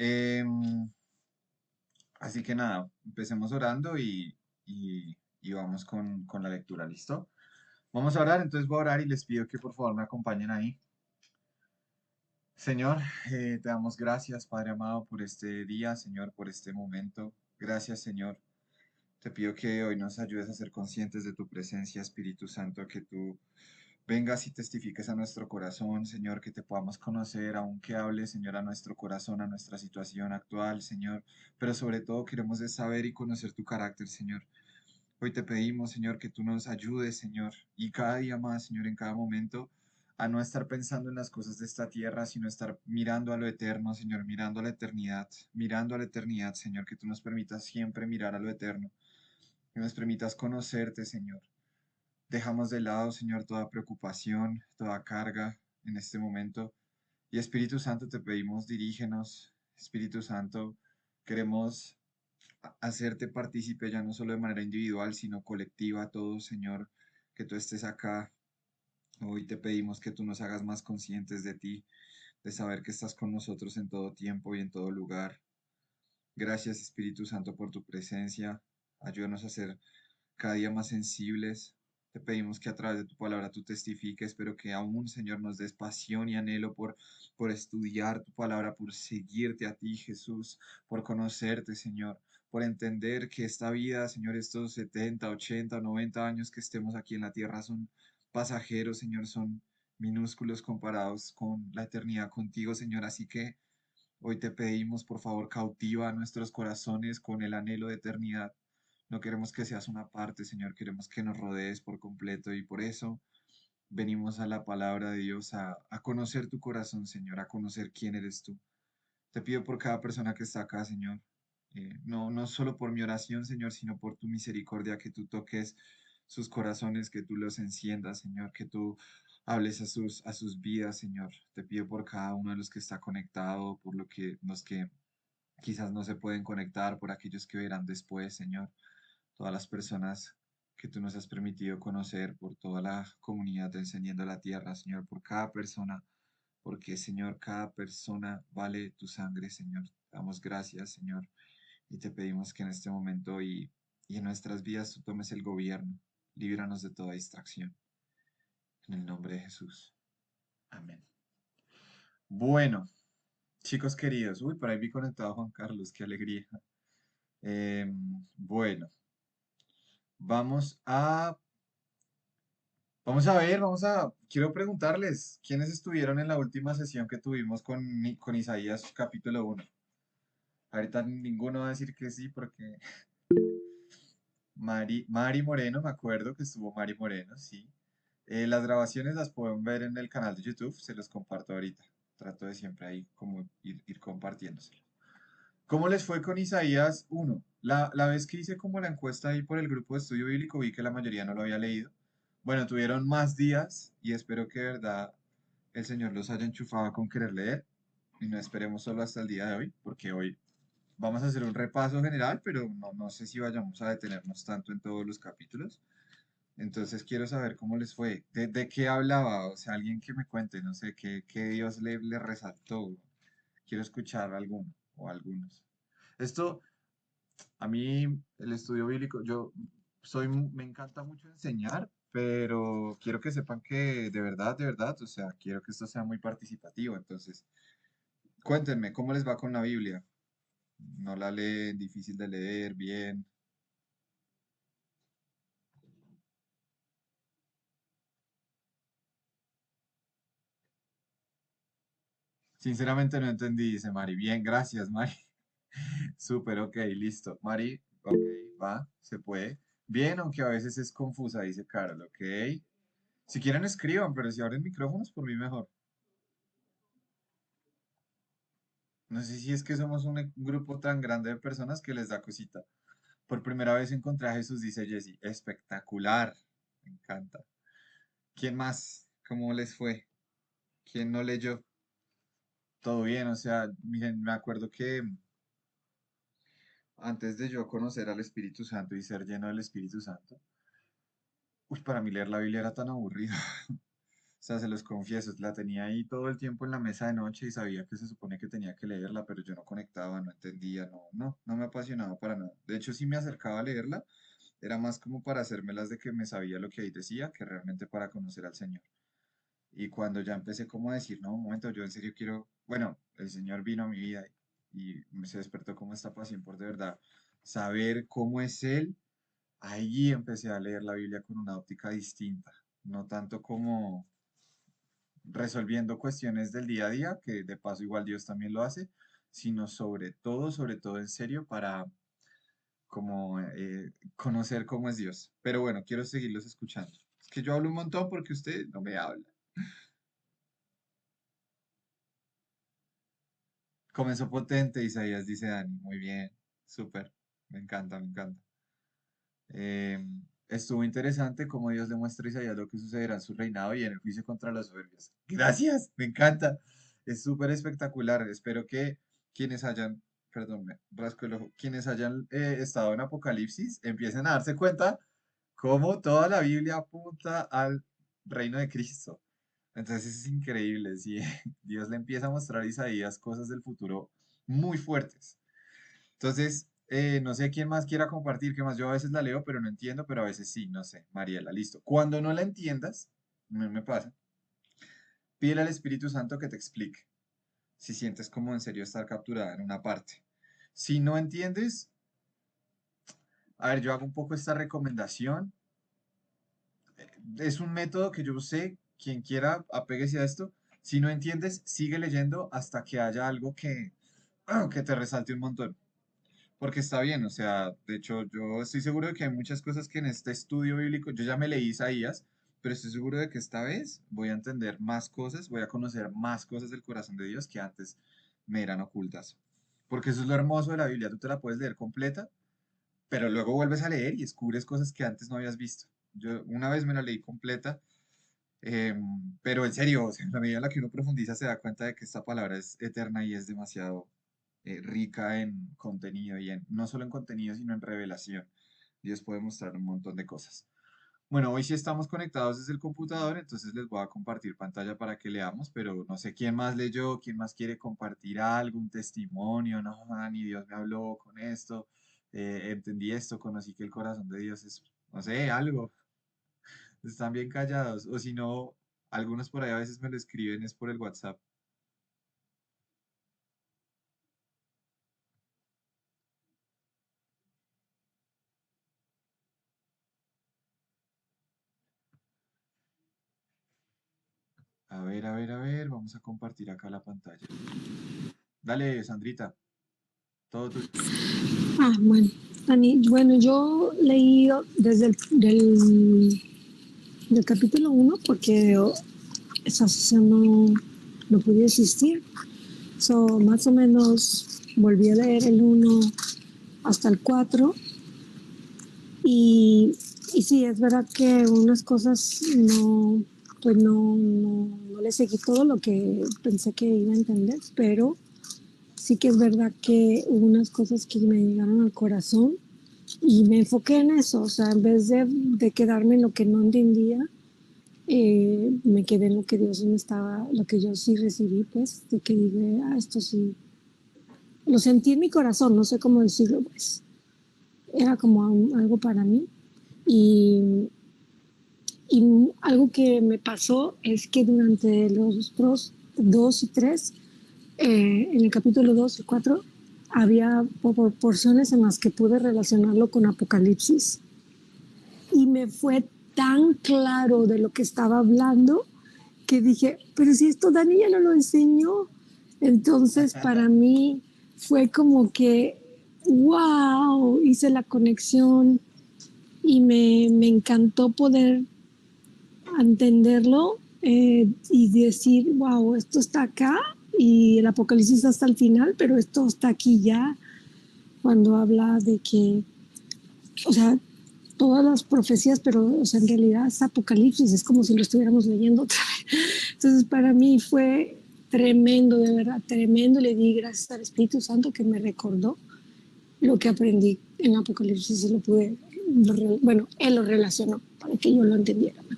Em, Así que nada, empecemos orando y vamos con la lectura, ¿listo? Vamos a orar, entonces voy a orar y les pido que por favor me acompañen ahí. Señor, te damos gracias, Padre amado, por este día, Señor, por este momento. Gracias, Señor. Te pido que hoy nos ayudes a ser conscientes de tu presencia, Espíritu Santo, que tú vengas y testifiques a nuestro corazón, Señor, que te podamos conocer, aunque hables, Señor, a nuestro corazón, a nuestra situación actual, Señor. Pero sobre todo queremos de saber y conocer tu carácter, Señor. Hoy te pedimos, Señor, que tú nos ayudes, Señor, y cada día más, Señor, en cada momento, a no estar pensando en las cosas de esta tierra, sino estar mirando a lo eterno, Señor, mirando a la eternidad, Señor, que tú nos permitas siempre mirar a lo eterno, que nos permitas conocerte, Señor. Dejamos de lado, Señor, toda preocupación, toda carga en este momento. Y Espíritu Santo, te pedimos, dirígenos. Espíritu Santo, queremos hacerte partícipe ya no solo de manera individual, sino colectiva, todos, Señor, que tú estés acá. Hoy te pedimos que tú nos hagas más conscientes de ti, de saber que estás con nosotros en todo tiempo y en todo lugar. Gracias, Espíritu Santo, por tu presencia. Ayúdanos a ser cada día más sensibles. Te pedimos que a través de tu palabra tú testifiques, pero que aún, Señor, nos des pasión y anhelo por estudiar tu palabra, por seguirte a ti, Jesús, por conocerte, Señor, por entender que esta vida, Señor, estos 70, 80, 90 años que estemos aquí en la tierra son pasajeros, Señor, son minúsculos comparados con la eternidad contigo, Señor. Así que hoy te pedimos, por favor, cautiva nuestros corazones con el anhelo de eternidad. No queremos que seas una parte, Señor, queremos que nos rodees por completo y por eso venimos a la palabra de Dios a conocer tu corazón, Señor, a conocer quién eres tú. Te pido por cada persona que está acá, Señor. No solo por mi oración, Señor, sino por tu misericordia, que tú toques sus corazones, que tú los enciendas, Señor, que tú hables a sus vidas, Señor. Te pido por cada uno de los que está conectado, por los que quizás no se pueden conectar, por aquellos que verán después, Señor. Todas las personas que tú nos has permitido conocer, por toda la comunidad de Encendiendo la Tierra, Señor, por cada persona, porque, Señor, cada persona vale tu sangre, Señor. Damos gracias, Señor, y te pedimos que en este momento y en nuestras vidas tú tomes el gobierno. Líbranos de toda distracción. En el nombre de Jesús. Amén. Bueno, chicos queridos, uy, por ahí vi conectado a Juan Carlos, qué alegría. Bueno, vamos a quiero preguntarles, ¿quiénes estuvieron en la última sesión que tuvimos con Isaías capítulo 1? Ahorita ninguno va a decir que sí, porque Mari Moreno, me acuerdo que estuvo Mari Moreno, sí. Las grabaciones las pueden ver en el canal de YouTube, se los comparto ahorita. Trato de siempre ahí como ir compartiéndoselo. ¿Cómo les fue con Isaías 1? La vez que hice como la encuesta ahí por el grupo de estudio bíblico, vi que la mayoría no lo había leído. Bueno, tuvieron más días y espero que de verdad el Señor los haya enchufado con querer leer y no esperemos solo hasta el día de hoy, porque hoy vamos a hacer un repaso general, pero no sé si vayamos a detenernos tanto en todos los capítulos. Entonces quiero saber cómo les fue, de qué hablaba, o sea, alguien que me cuente, no sé, qué Dios le resaltó. Quiero escuchar alguno o algunos. Esto, a mí, el estudio bíblico, me encanta mucho enseñar, pero quiero que sepan que de verdad, o sea, quiero que esto sea muy participativo. Entonces, cuéntenme, ¿cómo les va con la Biblia? ¿No la leen, difícil de leer, bien? Sinceramente no entendí, dice Mari. Bien, gracias, Mari. Súper, ok, listo. Mari, ok, va, se puede. Bien, aunque a veces es confusa, dice Carol, ok. Si quieren escriban, pero si abren micrófonos, por mí mejor. No sé si es que somos un grupo tan grande de personas que les da cosita. Por primera vez encontré a Jesús, dice Jesse. Espectacular. Me encanta. ¿Quién más? ¿Cómo les fue? ¿Quién no leyó? Todo bien, o sea, miren, me acuerdo que antes de yo conocer al Espíritu Santo y ser lleno del Espíritu Santo, uy, para mí leer la Biblia era tan aburrido. sea, se los confieso, la tenía ahí todo el tiempo en la mesa de noche y sabía que se supone que tenía que leerla, pero yo no conectaba, no entendía, no me apasionaba para nada. De hecho, sí me acercaba a leerla, era más como para hacérmelas de que me sabía lo que ahí decía, que realmente para conocer al Señor. Y cuando ya empecé como a decir, no, un momento, yo en serio quiero, bueno, el Señor vino a mi vida y se despertó como esta pasión por de verdad saber cómo es Él. Ahí empecé a leer la Biblia con una óptica distinta, no tanto como resolviendo cuestiones del día a día, que de paso igual Dios también lo hace, sino sobre todo en serio para como conocer cómo es Dios. Pero bueno, quiero seguirlos escuchando. Es que yo hablo un montón porque usted no me habla. Comenzó potente, Isaías, dice Dani. Muy bien, súper. Me encanta, me encanta. Estuvo interesante cómo Dios le muestra a Isaías lo que sucederá en su reinado y en el juicio contra los soberbios. Gracias, me encanta. Es súper espectacular. Espero que quienes hayan, perdón, me rasco el ojo, quienes hayan estado en Apocalipsis empiecen a darse cuenta cómo toda la Biblia apunta al reino de Cristo. Entonces es increíble, sí. Dios le empieza a mostrar a Isaías cosas del futuro muy fuertes. Entonces, no sé quién más quiera compartir, qué más. Yo a veces la leo, pero no entiendo, pero a veces sí, no sé. Mariela, listo. Cuando no la entiendas, me pasa, pídele al Espíritu Santo que te explique. Si sientes como en serio estar capturada en una parte. Si no entiendes, a ver, yo hago un poco esta recomendación. Es un método que yo sé, quien quiera, apéguese a esto. Si no entiendes, sigue leyendo hasta que haya algo que te resalte un montón. Porque está bien, o sea, de hecho, yo estoy seguro de que hay muchas cosas que en este estudio bíblico, yo ya me leí Isaías, pero estoy seguro de que esta vez voy a entender más cosas, voy a conocer más cosas del corazón de Dios que antes me eran ocultas. Porque eso es lo hermoso de la Biblia, tú te la puedes leer completa, pero luego vuelves a leer y descubres cosas que antes no habías visto. Yo una vez me la leí completa, pero en serio, o sea, en la medida en la que uno profundiza se da cuenta de que esta palabra es eterna y es demasiado rica en contenido y no solo en contenido, sino en revelación. Dios puede mostrar un montón de cosas. Bueno, hoy sí estamos conectados desde el computador, entonces les voy a compartir pantalla para que leamos, pero no sé quién más leyó, quién más quiere compartir algo, un testimonio, no, Dani, Dios me habló con esto, entendí esto, conocí que el corazón de Dios es, no sé, algo. Están bien callados, o si no, algunos por ahí a veces me lo escriben, es por el WhatsApp. A ver, vamos a compartir acá la pantalla. Dale, Sandrita, todo tuyo. Bueno, Dani, bueno, yo leí desde del capítulo 1 porque esa sesión no podía existir. So, más o menos volví a leer el 1 hasta el 4 y, y sí, es verdad que unas cosas no le seguí todo lo que pensé que iba a entender, pero sí que es verdad que hubo unas cosas que me llegaron al corazón y me enfoqué en eso, o sea, en vez de quedarme en lo que no entendía, me quedé en lo que Dios me estaba, lo que yo sí recibí, pues, de que dije, esto sí, lo sentí en mi corazón, no sé cómo decirlo, pues, era como algo para mí. Y, y algo que me pasó es que durante los 2 y 3, en el capítulo 2 y 4, había porciones en las que pude relacionarlo con Apocalipsis y me fue tan claro de lo que estaba hablando que dije, pero si esto Dani ya no lo enseñó. Entonces para mí fue como que, wow, hice la conexión y me encantó poder entenderlo y decir, wow, esto está acá y el Apocalipsis hasta el final, pero esto está aquí ya, cuando habla de que, o sea, todas las profecías, pero o sea, en realidad es Apocalipsis, es como si lo estuviéramos leyendo otra vez. Entonces para mí fue tremendo, de verdad, tremendo. Le di gracias al Espíritu Santo que me recordó lo que aprendí en Apocalipsis y lo pude, bueno, él lo relacionó para que yo lo entendiera mejor.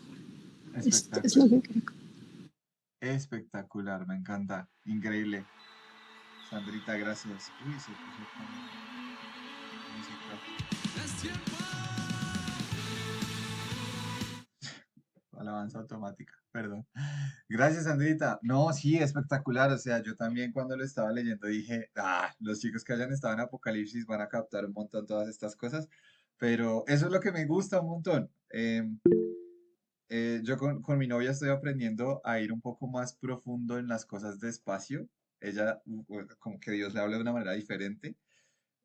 Es lo Espectacular. que creo. Espectacular, me encanta. Increíble. Sandrita, gracias. Uy, se puso con música. Alabanza automática, perdón. Gracias, Sandrita. No, sí, espectacular. O sea, yo también cuando lo estaba leyendo dije, los chicos que hayan estado en Apocalipsis van a captar un montón todas estas cosas. Pero eso es lo que me gusta un montón. Yo con mi novia estoy aprendiendo a ir un poco más profundo en las cosas de espacio. Ella, como que Dios le habla de una manera diferente.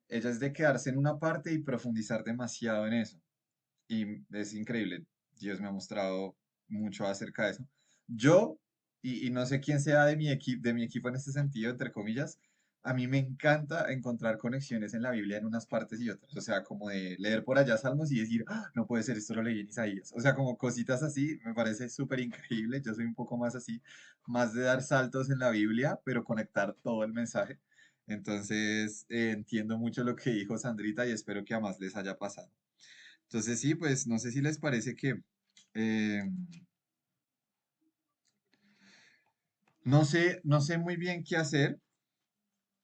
Ella es de quedarse en una parte y profundizar demasiado en eso. Y es increíble. Dios me ha mostrado mucho acerca de eso. Yo, y no sé quién sea de mi equipo en este sentido, entre comillas, a mí me encanta encontrar conexiones en la Biblia en unas partes y otras. O sea, como de leer por allá Salmos y decir, "Ah, no puede ser, esto lo leí en Isaías". O sea, como cositas así, me parece súper increíble. Yo soy un poco más así, más de dar saltos en la Biblia, pero conectar todo el mensaje. Entonces, entiendo mucho lo que dijo Sandrita y espero que a más les haya pasado. Entonces sí, pues no sé si les parece que eh, no sé muy bien qué hacer,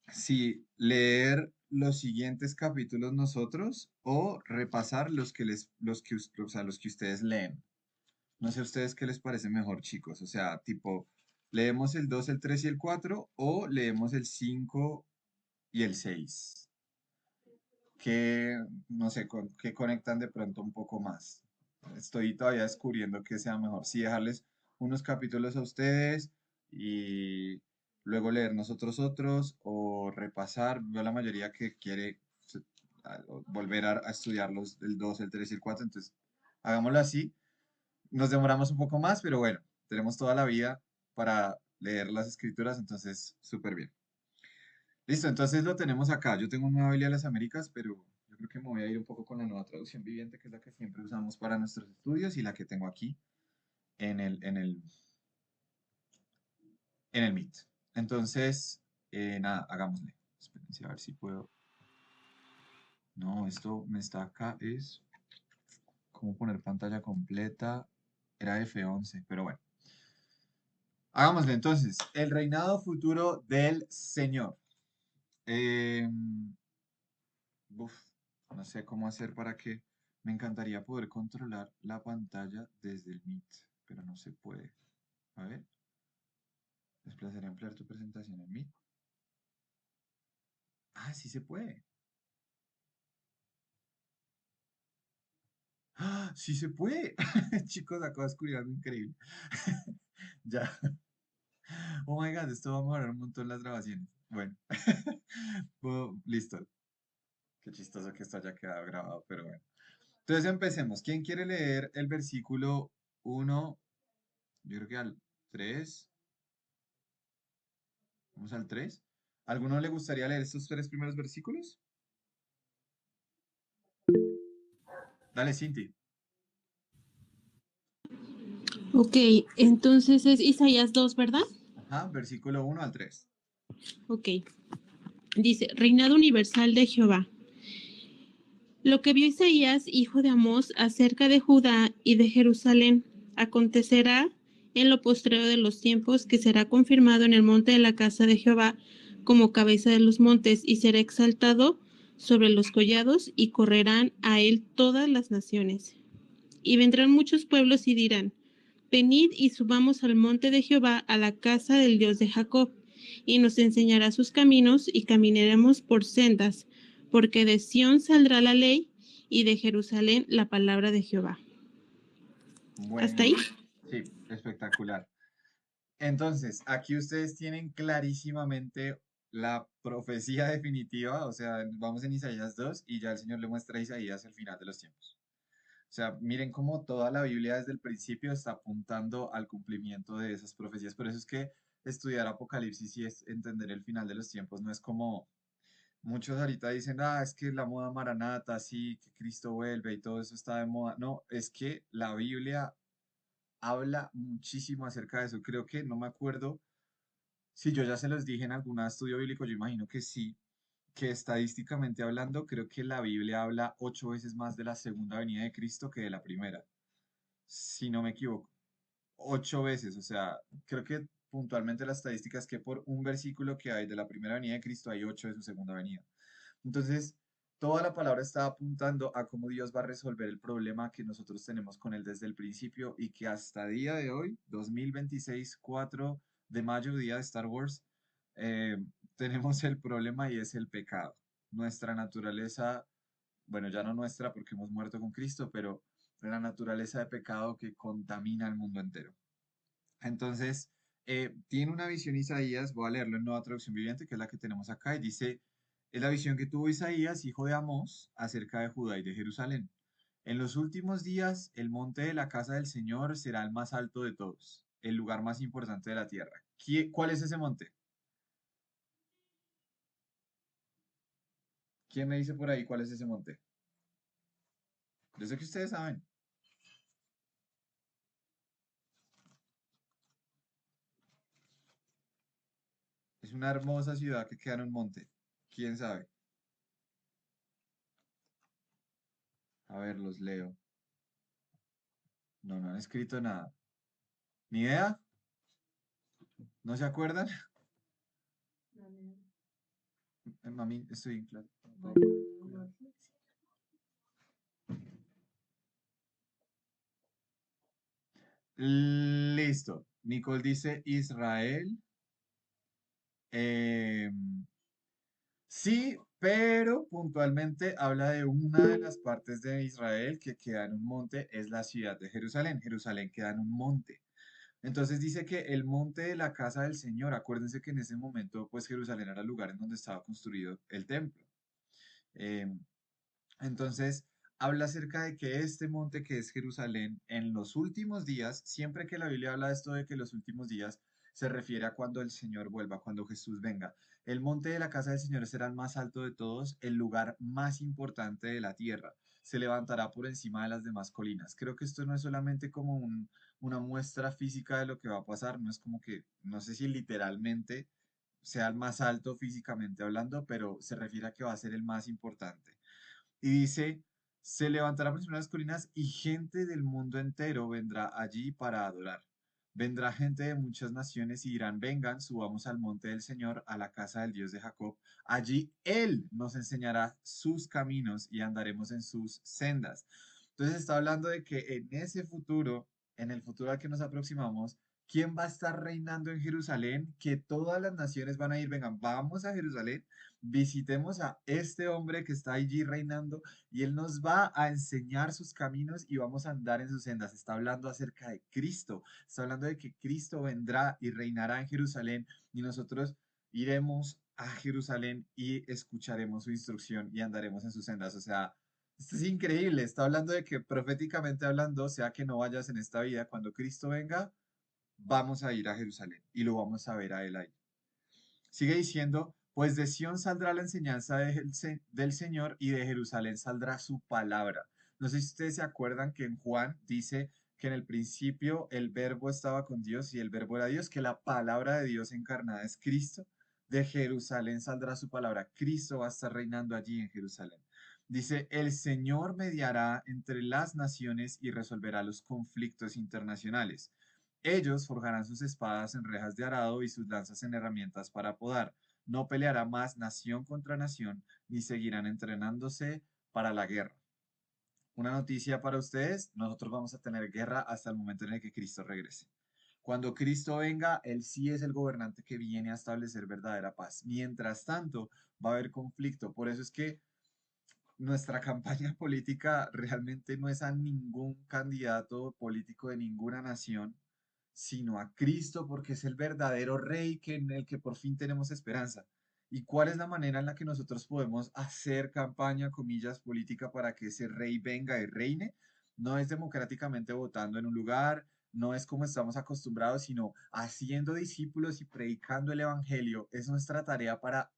si leer los siguientes capítulos nosotros o repasar o sea, los que ustedes leen. No sé a ustedes qué les parece mejor, chicos. O sea, tipo, leemos el 2, el 3 y el 4 o leemos el 5 y el 6. Que, no sé, que conectan de pronto un poco más. Estoy todavía descubriendo qué sea mejor. Si dejarles unos capítulos a ustedes y luego leer nosotros otros o repasar. Veo la mayoría que quiere volver a estudiar el 2 el 3 y el 4. Entonces, hagámoslo así. Nos demoramos un poco más, pero bueno, tenemos toda la vida para leer las escrituras, entonces súper bien. Listo, entonces lo tenemos acá. Yo tengo una Biblia de las Américas, pero yo creo que me voy a ir un poco con la nueva traducción viviente, que es la que siempre usamos para nuestros estudios y la que tengo aquí en el Meet. Entonces, nada, hagámosle. Espérense a ver si puedo. No, esto me está acá, es cómo poner pantalla completa. Era F11, pero bueno. Hagámosle entonces. El reinado futuro del Señor. Uf, no sé cómo hacer para que me encantaría poder controlar la pantalla desde el Meet, pero no se puede. A ver, desplazar y ampliar tu presentación en Meet. Ah, sí se puede. ¡Ah, sí se puede! Chicos, acabo de descubrir algo increíble. Ya. Oh my God, esto va a mejorar un montón las grabaciones. Bueno. Listo. Qué chistoso que esto haya quedado grabado, pero bueno. Entonces empecemos. ¿Quién quiere leer el versículo 1? Yo creo que al 3. Vamos al 3. ¿Alguno le gustaría leer estos tres primeros versículos? Dale, Cinti. Ok, entonces es Isaías 2, ¿verdad? Ajá, versículo 1 al 3. Ok. Dice, Reinado universal de Jehová. Lo que vio Isaías, hijo de Amós, acerca de Judá y de Jerusalén, acontecerá en lo postrero de los tiempos, que será confirmado en el monte de la casa de Jehová como cabeza de los montes, y será exaltado sobre los collados, y correrán a él todas las naciones. Y vendrán muchos pueblos y dirán, venid y subamos al monte de Jehová, a la casa del Dios de Jacob, y nos enseñará sus caminos, y caminaremos por sendas, porque de Sión saldrá la ley, y de Jerusalén la palabra de Jehová. ¿Hasta ahí? Buenísimo. Sí, espectacular. Entonces, aquí ustedes tienen clarísimamente la profecía definitiva, o sea, vamos en Isaías 2 y ya el Señor le muestra a Isaías el final de los tiempos. O sea, miren cómo toda la Biblia desde el principio está apuntando al cumplimiento de esas profecías. Por eso es que estudiar Apocalipsis y es entender el final de los tiempos no es como muchos ahorita dicen, es que la moda maranata, sí, que Cristo vuelve y todo eso está de moda. No, es que la Biblia habla muchísimo acerca de eso. Creo que no me acuerdo si yo ya se los dije en algún estudio bíblico, yo imagino que sí, que estadísticamente hablando, creo que la Biblia habla 8 veces más de la segunda venida de Cristo que de la primera, si no me equivoco. 8 veces, o sea, creo que puntualmente la estadística es que por un versículo que hay de la primera venida de Cristo hay 8 de su segunda venida. Entonces, toda la palabra está apuntando a cómo Dios va a resolver el problema que nosotros tenemos con Él desde el principio y que hasta día de hoy, 2026, 4 de mayo, día de Star Wars, eh, tenemos el problema y es el pecado. Nuestra naturaleza, bueno, ya no nuestra porque hemos muerto con Cristo, pero la naturaleza de pecado que contamina el mundo entero. Entonces, tiene una visión Isaías, voy a leerlo en Nueva Traducción Viviente, que es la que tenemos acá, y dice, es la visión que tuvo Isaías, hijo de Amós, acerca de Judá y de Jerusalén. En los últimos días, el monte de la casa del Señor será el más alto de todos, el lugar más importante de la tierra. ¿Cuál es ese monte? ¿Quién me dice por ahí cuál es ese monte? Yo sé que ustedes saben. Es una hermosa ciudad que queda en un monte. ¿Quién sabe? A ver, los leo. No, no han escrito nada. ¿Ni idea? ¿No se acuerdan? Mami, estoy en clase. Listo. Nicole dice Israel. Eh, sí, pero puntualmente habla de una de las partes de Israel que queda en un monte, es la ciudad de Jerusalén. Jerusalén queda en un monte. Entonces dice que el monte de la casa del Señor, acuérdense que en ese momento, pues Jerusalén era el lugar en donde estaba construido el templo. Eh, Entonces, habla acerca de que este monte que es Jerusalén, en los últimos días, siempre que la Biblia habla de esto de que los últimos días, se refiere a cuando el Señor vuelva, cuando Jesús venga. El monte de la casa del Señor será el más alto de todos, el lugar más importante de la tierra. Se levantará por encima de las demás colinas. Creo que esto no es solamente como una muestra física de lo que va a pasar, no es como que, no sé si literalmente sea el más alto físicamente hablando, pero se refiere a que va a ser el más importante. Y dice, se levantará por encima de las colinas y gente del mundo entero vendrá allí para adorar. Vendrá gente de muchas naciones y dirán, vengan, subamos al monte del Señor, a la casa del Dios de Jacob. Allí Él nos enseñará sus caminos y andaremos en sus sendas. Entonces está hablando de que en ese futuro, en el futuro al que nos aproximamos, ¿quién va a estar reinando en Jerusalén? Que todas las naciones van a ir, vengan, vamos a Jerusalén, visitemos a este hombre que está allí reinando y él nos va a enseñar sus caminos y vamos a andar en sus sendas. Está hablando acerca de Cristo, está hablando de que Cristo vendrá y reinará en Jerusalén y nosotros iremos a Jerusalén y escucharemos su instrucción y andaremos en sus sendas. O sea, esto es increíble. Está hablando de que proféticamente hablando, sea que no vayas en esta vida, cuando Cristo venga, vamos a ir a Jerusalén y lo vamos a ver a él ahí. Sigue diciendo, pues de Sión saldrá la enseñanza del Señor y de Jerusalén saldrá su palabra. No sé si ustedes se acuerdan que en Juan dice que en el principio el verbo estaba con Dios y el verbo era Dios, que la palabra de Dios encarnada es Cristo. De Jerusalén saldrá su palabra. Cristo va a estar reinando allí en Jerusalén. Dice, el Señor mediará entre las naciones y resolverá los conflictos internacionales. Ellos forjarán sus espadas en rejas de arado y sus lanzas en herramientas para podar. No peleará más nación contra nación, ni seguirán entrenándose para la guerra. Una noticia para ustedes, nosotros vamos a tener guerra hasta el momento en el que Cristo regrese. Cuando Cristo venga, Él sí es el gobernante que viene a establecer verdadera paz. Mientras tanto, va a haber conflicto. Por eso es que nuestra campaña política realmente no es a ningún candidato político de ninguna nación, sino a Cristo, porque es el verdadero rey en el que por fin tenemos esperanza. ¿Y cuál es la manera en la que nosotros podemos hacer campaña, comillas, política para que ese rey venga y reine? No es democráticamente votando en un lugar, no es como estamos acostumbrados, sino haciendo discípulos y predicando el evangelio. Es nuestra tarea para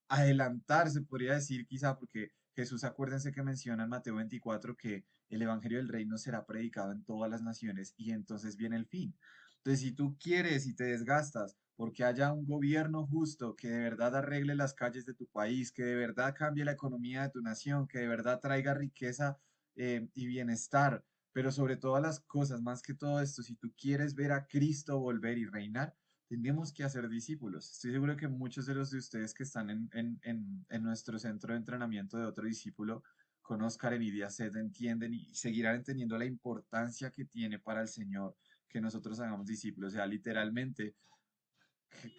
adelantar, se podría decir quizá, porque Jesús, acuérdense que menciona en Mateo 24 que el evangelio del reino será predicado en todas las naciones y entonces viene el fin. Entonces, si tú quieres y te desgastas porque haya un gobierno justo que de verdad arregle las calles de tu país, que de verdad cambie la economía de tu nación, que de verdad traiga riqueza y bienestar Pero sobre todas las cosas, más que todo esto, si tú quieres ver a Cristo volver y reinar, tenemos que hacer discípulos. Estoy seguro que muchos de los de ustedes que están en nuestro centro de entrenamiento de otro discípulo, con Oscar en Idia Sed, entienden y seguirán entendiendo la importancia que tiene para el Señor que nosotros hagamos discípulos. O sea, literalmente,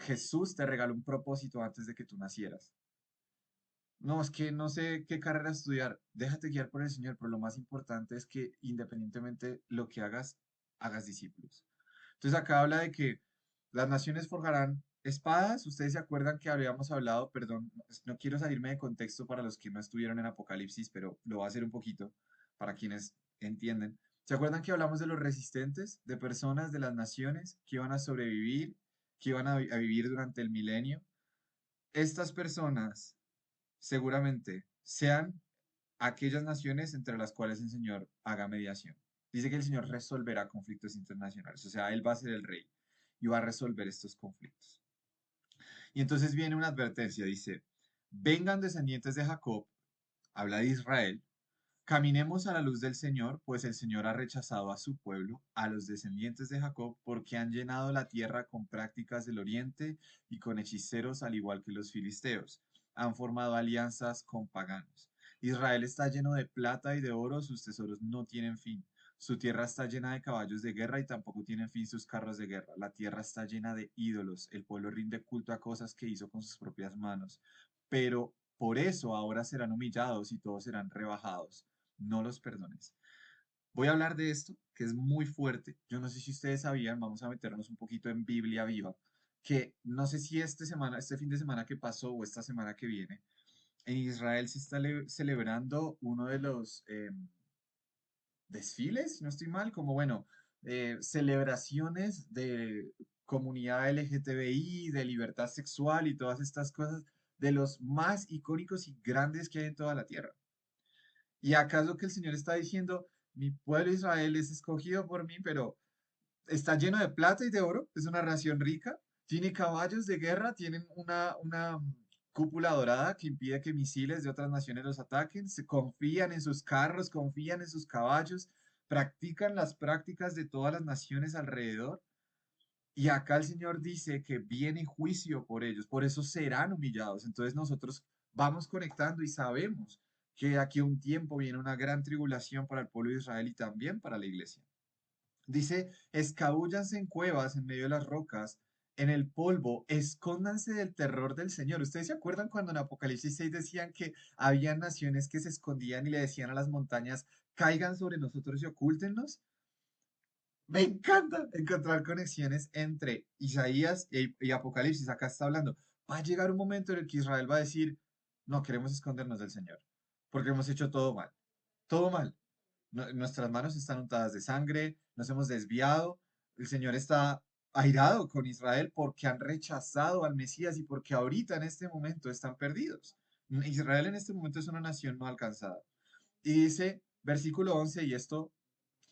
Jesús te regaló un propósito antes de que tú nacieras. No, es que no sé qué carrera estudiar. Déjate guiar por el Señor, pero lo más importante es que independientemente lo que hagas, hagas discípulos. Entonces acá habla de que las naciones forjarán espadas. Ustedes se acuerdan que habíamos hablado, perdón, no quiero salirme de contexto para los que no estuvieron en Apocalipsis, pero lo voy a hacer un poquito para quienes entienden. ¿Se acuerdan que hablamos de los resistentes, de personas de las naciones que iban a sobrevivir, que iban a vivir durante el milenio? Estas personas seguramente sean aquellas naciones entre las cuales el Señor haga mediación. Dice que el Señor resolverá conflictos internacionales, o sea, Él va a ser el rey y va a resolver estos conflictos. Y entonces viene una advertencia, dice, vengan descendientes de Jacob, habla de Israel, caminemos a la luz del Señor, pues el Señor ha rechazado a su pueblo, a los descendientes de Jacob, porque han llenado la tierra con prácticas del oriente y con hechiceros al igual que los filisteos. Han formado alianzas con paganos. Israel está lleno de plata y de oro, sus tesoros no tienen fin. Su tierra está llena de caballos de guerra y tampoco tienen fin sus carros de guerra. La tierra está llena de ídolos. El pueblo rinde culto a cosas que hizo con sus propias manos. Pero por eso ahora serán humillados y todos serán rebajados. No los perdones. Voy a hablar de esto, que es muy fuerte. Yo no sé si ustedes sabían, vamos a meternos un poquito en Biblia viva, que no sé si este fin de semana que pasó o esta semana que viene, en Israel se está celebrando uno de los desfiles, si no estoy mal, como bueno, celebraciones de comunidad LGTBI, de libertad sexual y todas estas cosas, de los más icónicos y grandes que hay en toda la tierra. ¿Y acaso que el Señor está diciendo, mi pueblo Israel es escogido por mí, pero está lleno de plata y de oro, es una nación rica, tiene caballos de guerra, tienen una cúpula dorada que impide que misiles de otras naciones los ataquen, se confían en sus carros, confían en sus caballos, practican las prácticas de todas las naciones alrededor? Y acá el Señor dice que viene juicio por ellos, por eso serán humillados. Entonces nosotros vamos conectando y sabemos que aquí a un tiempo viene una gran tribulación para el pueblo de Israel y también para la iglesia. Dice, escabúllanse en cuevas en medio de las rocas, en el polvo, escóndanse del terror del Señor. ¿Ustedes se acuerdan cuando en Apocalipsis 6 decían que había naciones que se escondían y le decían a las montañas, caigan sobre nosotros y ocúltennos? Me encanta encontrar conexiones entre Isaías y Apocalipsis. Acá está hablando. Va a llegar un momento en el que Israel va a decir, no queremos escondernos del Señor, porque hemos hecho todo mal. Todo mal. Nuestras manos están untadas de sangre, nos hemos desviado. El Señor está airado con Israel porque han rechazado al Mesías y porque ahorita en este momento están perdidos. Israel en este momento es una nación no alcanzada. Y dice, versículo 11 y esto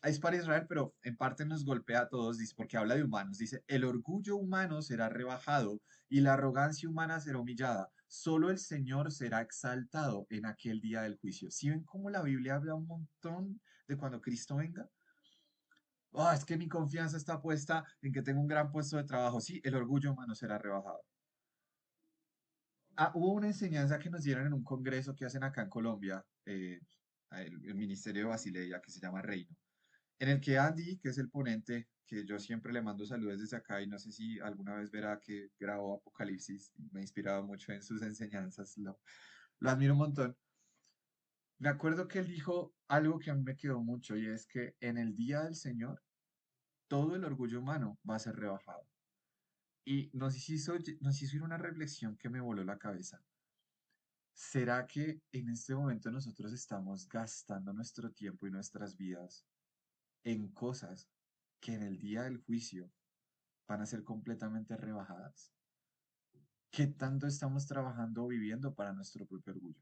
es para Israel, pero en parte nos golpea a todos, dice, porque habla de humanos. Dice, el orgullo humano será rebajado y la arrogancia humana será humillada. Solo el Señor será exaltado en aquel día del juicio. ¿Sí ven cómo la Biblia habla un montón de cuando Cristo venga? Oh, es que mi confianza está puesta en que tengo un gran puesto de trabajo. Sí, el orgullo humano será rebajado. Hubo una enseñanza que nos dieron en un congreso que hacen acá en Colombia, el Ministerio de Basileia, que se llama Reino, en el que Andy, que es el ponente, que yo siempre le mando saludos desde acá y no sé si alguna vez verá que grabó Apocalipsis, me ha inspirado mucho en sus enseñanzas, lo admiro un montón. Me acuerdo que él dijo algo que a mí me quedó mucho y es que en el día del Señor todo el orgullo humano va a ser rebajado. Y nos hizo ir una reflexión que me voló la cabeza. ¿Será que en este momento nosotros estamos gastando nuestro tiempo y nuestras vidas en cosas que en el día del juicio van a ser completamente rebajadas? ¿Qué tanto estamos trabajando o viviendo para nuestro propio orgullo?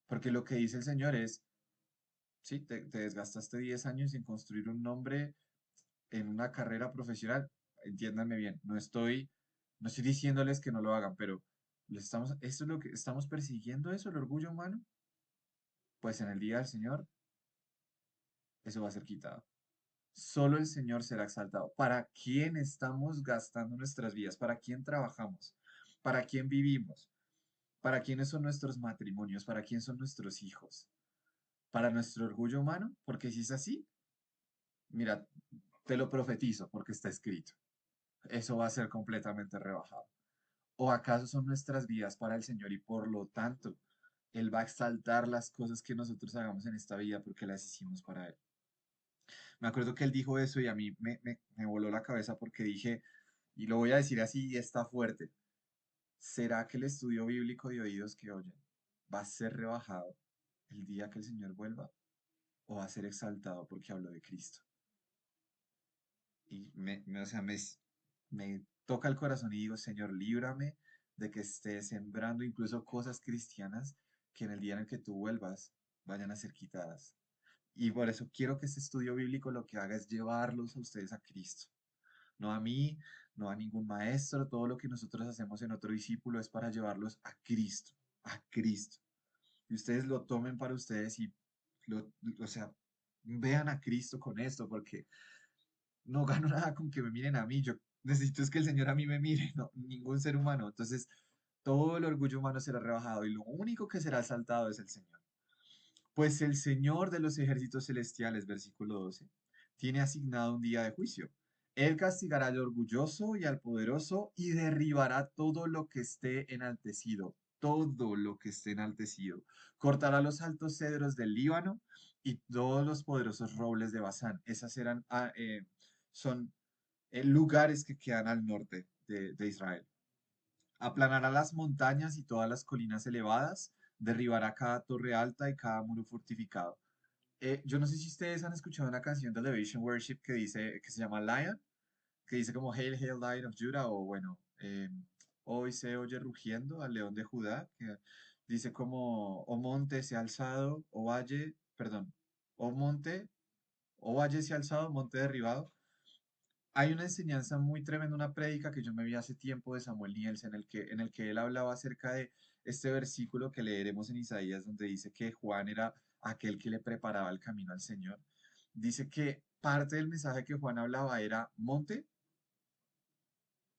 Porque lo que dice el Señor es, sí, te desgastaste 10 años en construir un nombre en una carrera profesional, entiéndanme bien, no estoy diciéndoles que no lo hagan, pero ¿esto es lo que estamos persiguiendo eso, el orgullo humano? Pues en el día del Señor eso va a ser quitado. Solo el Señor será exaltado. ¿Para quién estamos gastando nuestras vidas? ¿Para quién trabajamos? ¿Para quién vivimos? ¿Para quiénes son nuestros matrimonios? ¿Para quién son nuestros hijos? ¿Para nuestro orgullo humano? Porque si es así, mira, te lo profetizo porque está escrito. Eso va a ser completamente rebajado. ¿O acaso son nuestras vidas para el Señor y por lo tanto Él va a exaltar las cosas que nosotros hagamos en esta vida porque las hicimos para Él? Me acuerdo que Él dijo eso y a mí me voló la cabeza porque dije, y lo voy a decir así y está fuerte, ¿será que el estudio bíblico de oídos que oyen va a ser rebajado el día que el Señor vuelva o va a ser exaltado porque habló de Cristo? Y o sea, me toca el corazón y digo, Señor, líbrame de que esté sembrando incluso cosas cristianas que en el día en el que tú vuelvas vayan a ser quitadas. Y por eso quiero que este estudio bíblico lo que haga es llevarlos a ustedes a Cristo. No a mí, no a ningún maestro. Todo lo que nosotros hacemos en otro discípulo es para llevarlos a Cristo, a Cristo. Y ustedes lo tomen para ustedes y, o sea, vean a Cristo con esto, porque no gano nada con que me miren a mí. Yo necesito es que el Señor a mí me mire, no, ningún ser humano. Entonces, todo el orgullo humano será rebajado y lo único que será exaltado es el Señor. Pues el Señor de los ejércitos celestiales, versículo 12, tiene asignado un día de juicio. Él castigará al orgulloso y al poderoso y derribará todo lo que esté enaltecido, todo lo que esté enaltecido. Cortará los altos cedros del Líbano y todos los poderosos robles de Basán. Esas son lugares que quedan al norte de Israel. Aplanará las montañas y todas las colinas elevadas, derribará cada torre alta y cada muro fortificado. Yo no sé si ustedes han escuchado una canción de Elevation Worship que dice, que se llama Lion, que dice como Hail, Hail, Lion of Judah, o bueno, hoy se oye rugiendo al león de Judá, que dice como, o monte se ha alzado, o valle, perdón, o monte, o valle se ha alzado, monte derribado. Hay una enseñanza muy tremenda, una prédica que yo me vi hace tiempo de Samuel Nielsen, en el que él hablaba acerca de este versículo que leeremos en Isaías, donde dice que Juan era aquel que le preparaba el camino al Señor. Dice que parte del mensaje que Juan hablaba era monte,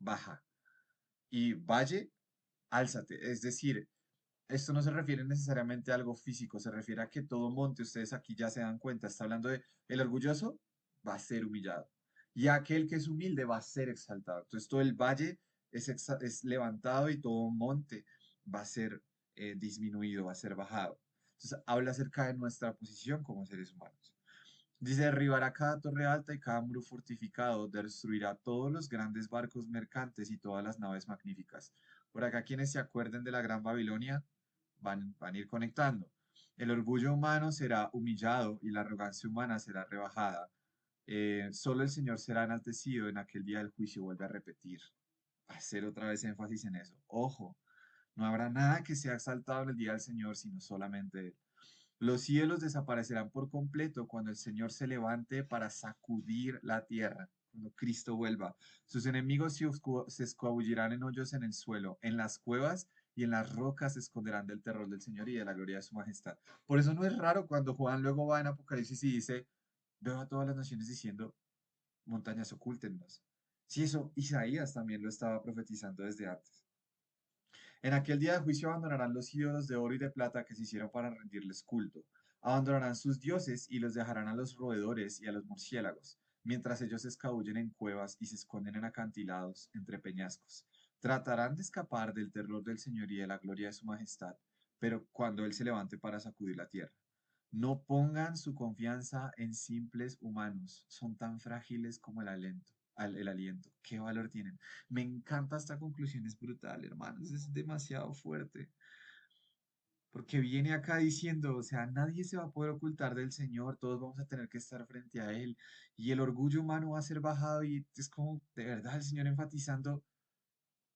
baja, y valle, álzate. Es decir, esto no se refiere necesariamente a algo físico, se refiere a que todo monte, ustedes aquí ya se dan cuenta, está hablando de el orgulloso va a ser humillado y aquel que es humilde va a ser exaltado. Entonces todo el valle es levantado y todo monte va a ser disminuido, va a ser bajado. Entonces habla acerca de nuestra posición como seres humanos. Dice, derribará cada torre alta y cada muro fortificado, destruirá todos los grandes barcos mercantes y todas las naves magníficas. Por acá, quienes se acuerden de la Gran Babilonia van a ir conectando. El orgullo humano será humillado y la arrogancia humana será rebajada. Solo el Señor será enaltecido en aquel día del juicio, vuelve a repetir. Hacer otra vez énfasis en eso. Ojo, no habrá nada que sea exaltado en el día del Señor, sino solamente Él. Los cielos desaparecerán por completo cuando el Señor se levante para sacudir la tierra, cuando Cristo vuelva. Sus enemigos se escabullirán en hoyos en el suelo, en las cuevas y en las rocas se esconderán del terror del Señor y de la gloria de su majestad. Por eso no es raro cuando Juan luego va en Apocalipsis y dice, veo a todas las naciones diciendo, montañas ocúltennos. Sí, eso Isaías también lo estaba profetizando desde antes. En aquel día de juicio abandonarán los ídolos de oro y de plata que se hicieron para rendirles culto. Abandonarán sus dioses y los dejarán a los roedores y a los murciélagos, mientras ellos se escabullen en cuevas y se esconden en acantilados entre peñascos. Tratarán de escapar del terror del Señor y de la gloria de su majestad, pero cuando Él se levante para sacudir la tierra. No pongan su confianza en simples humanos, son tan frágiles como el aliento. ¿Qué valor tienen? Me encanta esta conclusión, es brutal, hermanos, es demasiado fuerte, porque viene acá diciendo, o sea, nadie se va a poder ocultar del Señor, todos vamos a tener que estar frente a Él, y el orgullo humano va a ser bajado, y es como, de verdad, el Señor enfatizando,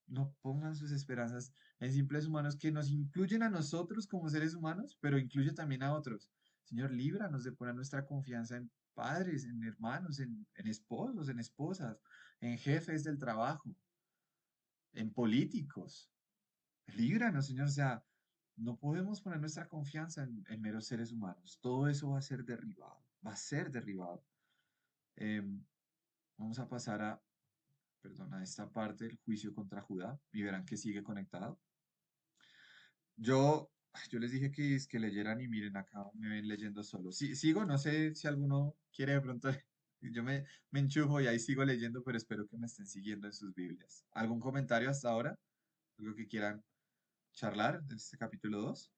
no pongan sus esperanzas en simples humanos que nos incluyen a nosotros como seres humanos, pero incluye también a otros. Señor, líbranos de poner nuestra confianza en padres, en hermanos, en esposos, en esposas, en jefes del trabajo, en políticos. Líbranos, Señor. O sea, no podemos poner nuestra confianza en meros seres humanos. Todo eso va a ser derribado, va a ser derribado. Em, Vamos a pasar a, perdón, a esta parte del juicio contra Judá y verán que sigue conectado. Yo les dije que, es que leyeran y miren, acá me ven leyendo solo. Sí, sigo, no sé si alguno quiere de pronto, yo me enchufo y ahí sigo leyendo, pero espero que me estén siguiendo en sus Biblias. ¿Algún comentario hasta ahora? ¿Algo que quieran charlar de este capítulo 2?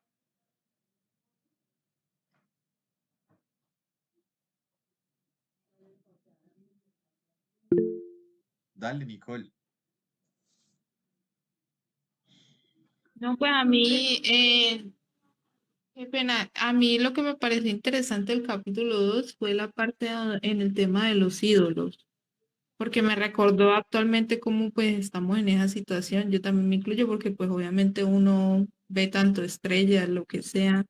Dale, Nicole. No, pues a mí, qué pena, a mí lo que me pareció interesante del capítulo 2 fue la parte en el tema de los ídolos, porque me recordó actualmente cómo pues estamos en esa situación, yo también me incluyo porque pues obviamente uno ve tanto estrellas, lo que sea,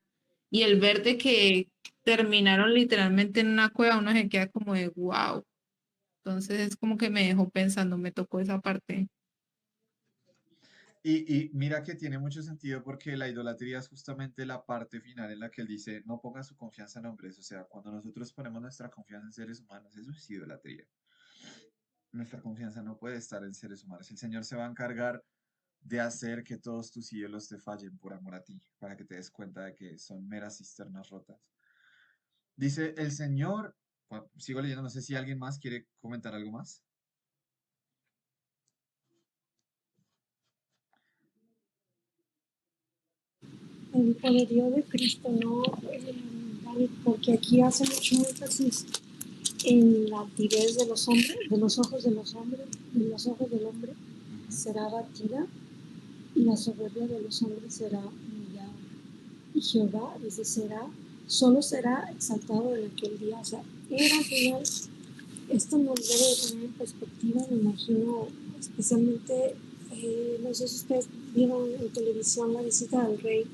y el ver de que terminaron literalmente en una cueva, uno se queda como de wow, entonces es como que me dejó pensando, me tocó esa parte. Y mira que tiene mucho sentido porque la idolatría es justamente la parte final en la que él dice, no pongan su confianza en hombres. O sea, cuando nosotros ponemos nuestra confianza en seres humanos, eso es idolatría. Nuestra confianza no puede estar en seres humanos. El Señor se va a encargar de hacer que todos tus ídolos te fallen por amor a ti, para que te des cuenta de que son meras cisternas rotas. Dice el Señor, bueno, sigo leyendo, no sé si alguien más quiere comentar algo más. El poderío de Cristo, ¿no, David? Porque aquí hace mucho énfasis en la altivez de los hombres, de los ojos de los hombres, de los ojos del hombre Ujú. será abatida y la soberbia de los hombres será humillada. Y Jehová, dice, solo será exaltado en aquel día. O sea, él al final, esto nos debe de poner en perspectiva, me imagino, especialmente, no sé si ustedes vieron en televisión la visita del rey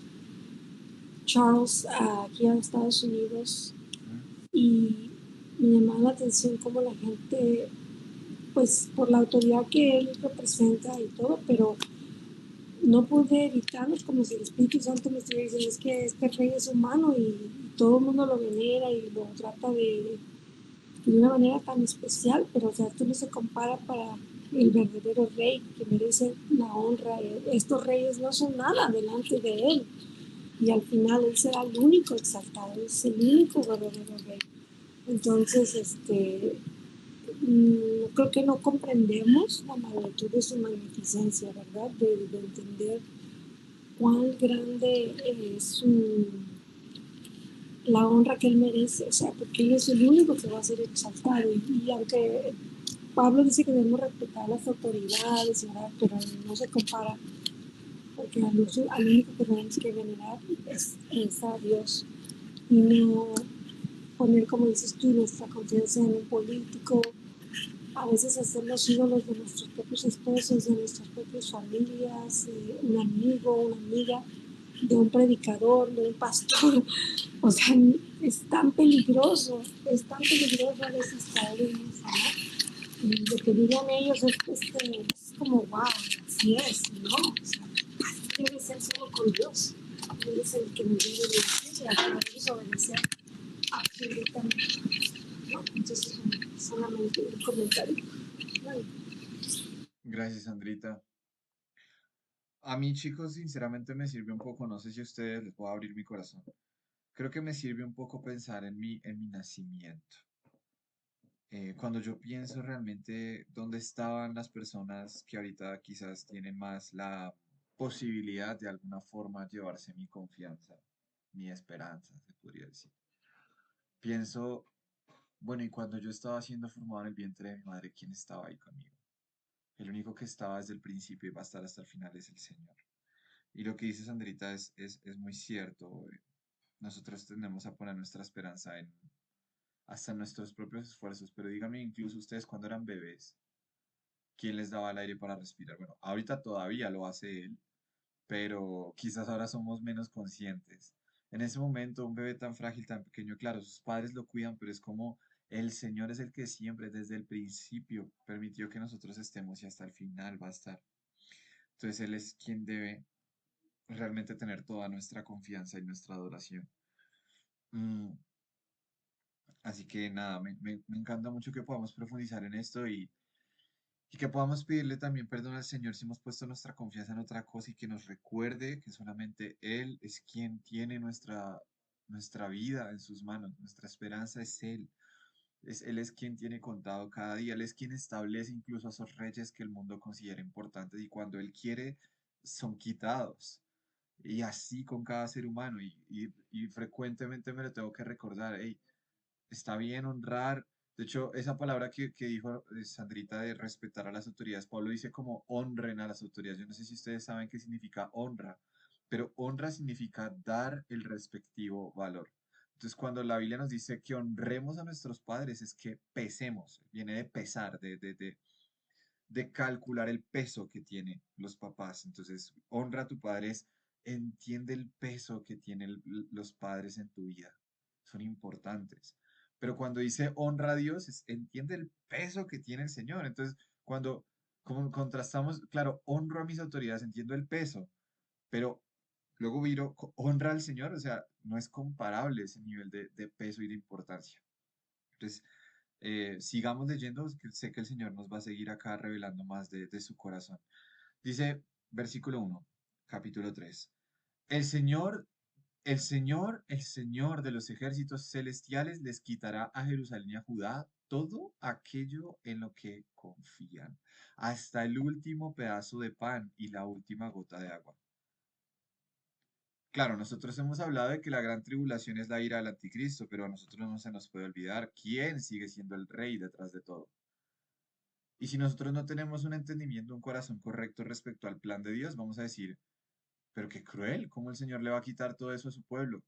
Charles aquí a Estados Unidos Ujú. y me llamaba la atención cómo la gente, pues por la autoridad que él representa y todo, pero no pude evitarlos como si el Espíritu Santo me estuviera diciendo es que este rey es humano y todo el mundo lo venera y lo trata de una manera tan especial, pero o sea, esto no se compara para el verdadero rey que merece la honra. Estos reyes no son nada delante de él y al final él será el único exaltado, es el único verdadero rey. Entonces, creo que no comprendemos la magnitud de su magnificencia, ¿verdad? De entender cuán grande es la honra que él merece, o sea, porque él es el único que va a ser exaltado. Y aunque Pablo dice que debemos respetar las autoridades, ¿verdad? Pero no se compara, porque al único que tenemos que venerar es a Dios y no poner, como dices tú, nuestra confianza en un político. A veces hacemos ídolos de nuestros propios esposos, de nuestras propias familias, un amigo, una amiga, de un predicador, de un pastor. O sea, es tan peligroso a veces caer en eso, ¿no? Y lo que digan ellos es como, wow, así es, ¿no? O sea, así debe ser solo con Dios. Él es el que nos debe de decir y a que debemos obedecer absolutamente, ¿no? Entonces, solamente un comentario. Bueno, Gracias, Sandrita. A mí, chicos, sinceramente me sirve un poco, no sé si a ustedes les puedo abrir mi corazón. Creo que me sirve un poco pensar en mi nacimiento. Cuando yo pienso realmente dónde estaban las personas que ahorita quizás tienen más la posibilidad de alguna forma llevarse mi confianza, mi esperanza, se podría decir. Pienso, bueno, y cuando yo estaba siendo formado en el vientre de mi madre, ¿quién estaba ahí conmigo? El único que estaba desde el principio y va a estar hasta el final es el Señor. Y lo que dice Sandrita es muy cierto. Nosotros tendemos a poner nuestra esperanza en hasta nuestros propios esfuerzos, pero díganme, incluso ustedes cuando eran bebés, ¿quién les daba el aire para respirar? Bueno, ahorita todavía lo hace él, pero quizás ahora somos menos conscientes. En ese momento, un bebé tan frágil, tan pequeño, claro, sus padres lo cuidan, pero es como el Señor es el que siempre, desde el principio, permitió que nosotros estemos y hasta el final va a estar. Entonces, Él es quien debe realmente tener toda nuestra confianza y nuestra adoración. Mm, Así que nada, me encanta mucho que podamos profundizar en esto y que podamos pedirle también perdón al Señor si hemos puesto nuestra confianza en otra cosa y que nos recuerde que solamente Él es quien tiene nuestra vida en sus manos, nuestra esperanza es Él. Él es quien tiene contado cada día, Él es quien establece incluso a esos reyes que el mundo considera importantes y cuando Él quiere son quitados. Y así con cada ser humano y frecuentemente me lo tengo que recordar, hey, está bien honrar. De hecho, esa palabra que dijo Sandrita de respetar a las autoridades, Pablo dice como honren a las autoridades. Yo no sé si ustedes saben qué significa honra, pero honra significa dar el respectivo valor. Entonces, cuando la Biblia nos dice que honremos a nuestros padres, es que pesemos, viene de pesar, de calcular el peso que tienen los papás. Entonces, honra a tu padre es, entiende el peso que tienen los padres en tu vida. Son importantes. Pero cuando dice honra a Dios, entiende el peso que tiene el Señor. Entonces, cuando como contrastamos, claro, honro a mis autoridades, entiendo el peso, pero luego viro, honra al Señor, o sea, no es comparable ese nivel de peso y de importancia. Entonces, sigamos leyendo, que sé que el Señor nos va a seguir acá revelando más de su corazón. Dice, versículo 1, capítulo 3. El Señor, el Señor de los ejércitos celestiales les quitará a Jerusalén y a Judá todo aquello en lo que confían, hasta el último pedazo de pan y la última gota de agua. Claro, nosotros hemos hablado de que la gran tribulación es la ira del anticristo, pero a nosotros no se nos puede olvidar quién sigue siendo el rey detrás de todo. Y si nosotros no tenemos un entendimiento, un corazón correcto respecto al plan de Dios, vamos a decir, pero qué cruel, ¿cómo el Señor le va a quitar todo eso a su pueblo?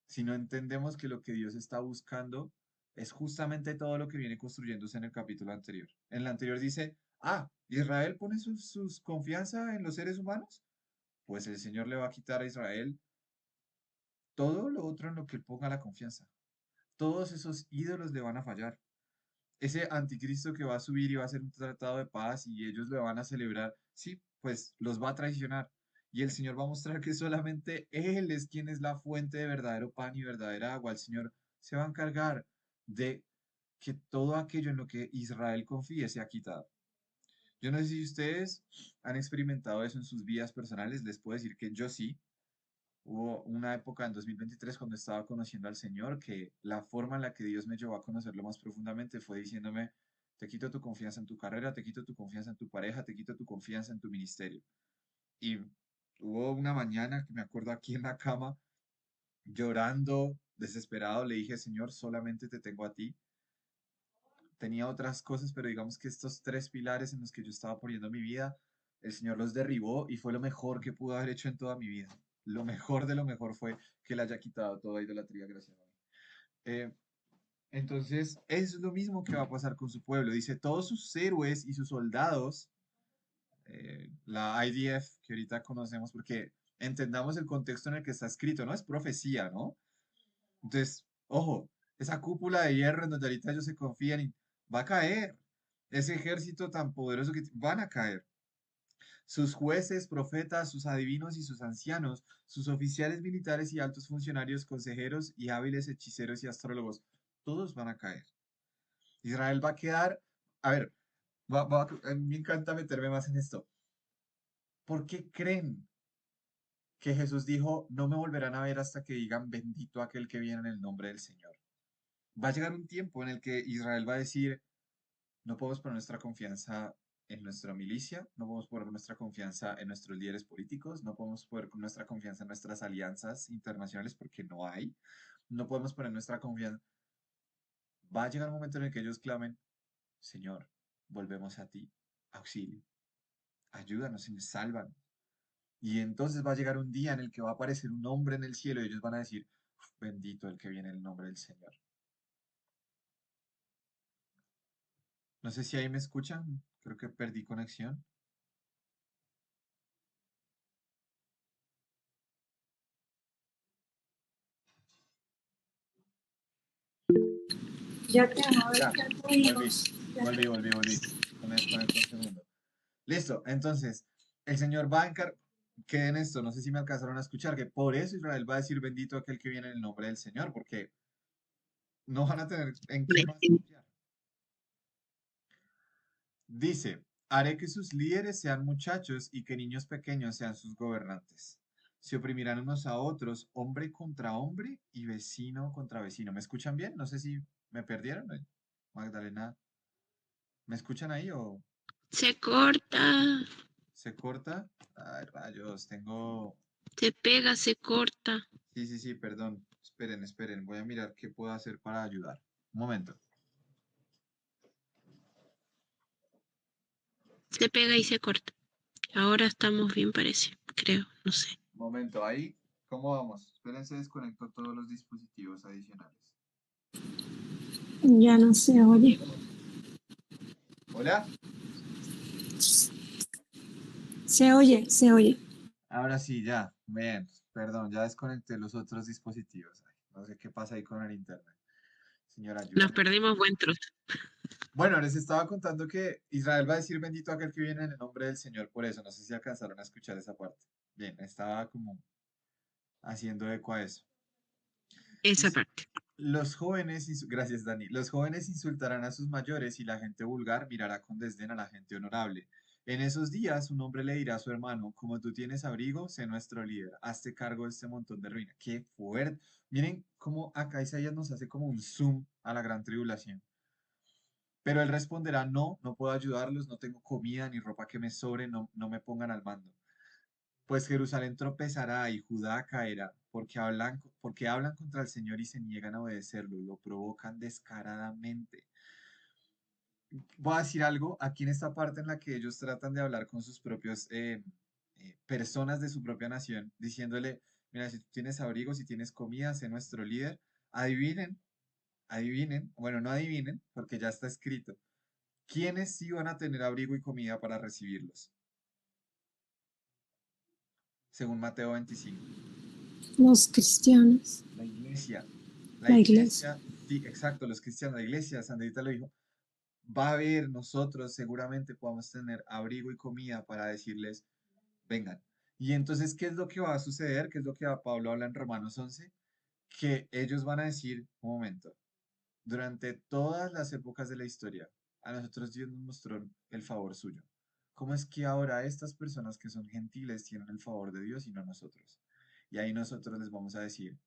Si no entendemos que lo que Dios está buscando es justamente todo lo que viene construyéndose en el capítulo anterior. En el anterior dice, Israel pone sus confianza en los seres humanos, pues el Señor le va a quitar a Israel todo lo otro en lo que él ponga la confianza. Todos esos ídolos le van a fallar. Ese anticristo que va a subir y va a hacer un tratado de paz y ellos lo van a celebrar, sí, pues los va a traicionar. Y el Señor va a mostrar que solamente Él es quien es la fuente de verdadero pan y verdadera agua. El Señor se va a encargar de que todo aquello en lo que Israel confíe sea quitado. Yo no sé si ustedes han experimentado eso en sus vidas personales, les puedo decir que yo sí. Hubo una época en 2023 cuando estaba conociendo al Señor que la forma en la que Dios me llevó a conocerlo más profundamente fue diciéndome, te quito tu confianza en tu carrera, te quito tu confianza en tu pareja, te quito tu confianza en tu ministerio. Y hubo una mañana que me acuerdo aquí en la cama, llorando, desesperado, le dije, Señor, solamente te tengo a ti. Tenía otras cosas, pero digamos que estos tres pilares en los que yo estaba poniendo mi vida, el Señor los derribó y fue lo mejor que pudo haber hecho en toda mi vida. Lo mejor de lo mejor fue que le haya quitado toda idolatría, gracias a mí. Eh, entonces, eso es lo mismo que va a pasar con su pueblo. Dice, todos sus héroes y sus soldados, la IDF que ahorita conocemos, porque entendamos el contexto en el que está escrito, ¿no? Es profecía, ¿no? Entonces, ojo, esa cúpula de hierro en donde ahorita ellos se confían y va a caer. Ese ejército tan poderoso que van a caer. Sus jueces, profetas, sus adivinos y sus ancianos, sus oficiales militares y altos funcionarios, consejeros y hábiles hechiceros y astrólogos, todos van a caer. Israel va a quedar, a ver, a mí me encanta meterme más en esto. ¿Por qué creen que Jesús dijo, no me volverán a ver hasta que digan bendito aquel que viene en el nombre del Señor? Va a llegar un tiempo en el que Israel va a decir, no podemos poner nuestra confianza en nuestra milicia, no podemos poner nuestra confianza en nuestros líderes políticos, no podemos poner nuestra confianza en nuestras alianzas internacionales porque no hay, no podemos poner nuestra confianza. Va a llegar un momento en el que ellos clamen, Señor, volvemos a ti, auxilio, ayúdanos, Señor, sálvanos. Y entonces va a llegar un día en el que va a aparecer un hombre en el cielo y ellos van a decir, bendito el que viene en el nombre del Señor. No sé si ahí me escuchan, creo que perdí conexión. Ya te Ya, oído. volví. Conecta un segundo. Listo, entonces, el Señor va a encargar, que en esto, no sé si me alcanzaron a escuchar, que por eso Israel va a decir bendito aquel que viene en el nombre del Señor, porque no van a tener en qué más confiar. Dice, haré que sus líderes sean muchachos y que niños pequeños sean sus gobernantes. Se oprimirán unos a otros, hombre contra hombre y vecino contra vecino. ¿Me escuchan bien? No sé si me perdieron. Magdalena, ¿me escuchan ahí o Se corta, se corta? Ay, rayos, tengo... se pega, se corta. Sí, sí, sí, perdón. Esperen, esperen. Voy a mirar qué puedo hacer para ayudar. Un momento. Se pega y se corta. Ahora estamos bien, parece. Creo, no sé. Un momento, ahí. ¿Cómo vamos? Espérense, desconecto todos los dispositivos adicionales. Ya no se oye. ¿Hola? Se oye, se oye. Ahora sí, ya. Bien. Perdón, ya desconecté los otros dispositivos. Ay, no sé qué pasa ahí con el internet. Señora, Nos ayúdame. perdimos buen trozo. Bueno, les estaba contando que Israel va a decir bendito aquel que viene en el nombre del Señor por eso. No sé si alcanzaron a escuchar esa parte. Bien, estaba como haciendo eco a eso. Esa Dice, parte. gracias Dani, los jóvenes insultarán a sus mayores y la gente vulgar mirará con desdén a la gente honorable. En esos días un hombre le dirá a su hermano, como tú tienes abrigo, sé nuestro líder, hazte cargo de este montón de ruina. ¡Qué fuerte! Miren cómo acá Isaías nos hace como un zoom a la gran tribulación. Pero él responderá, no, no puedo ayudarlos, no tengo comida ni ropa que me sobre, no, no me pongan al mando. Pues Jerusalén tropezará y Judá caerá, porque hablan contra el Señor y se niegan a obedecerlo, lo provocan descaradamente. Voy a decir algo, aquí en esta parte en la que ellos tratan de hablar con sus propios personas de su propia nación, diciéndole, mira, si tú tienes abrigo, si tienes comida, sé nuestro líder, adivinen, adivinen, bueno, no adivinen, porque ya está escrito, ¿quiénes sí van a tener abrigo y comida para recibirlos? Según Mateo 25. Los cristianos, La iglesia. La la iglesia. iglesia, sí, exacto, los cristianos, la iglesia, Sandrita lo dijo, va a haber nosotros seguramente podamos tener abrigo y comida para decirles, vengan. Y entonces, ¿qué es lo que va a suceder? ¿Qué es lo que Pablo habla en Romanos 11? Que ellos van a decir, un momento, durante todas las épocas de la historia, a nosotros Dios nos mostró el favor suyo. ¿Cómo es que ahora estas personas que son gentiles tienen el favor de Dios y no nosotros? Y ahí nosotros les vamos a decir,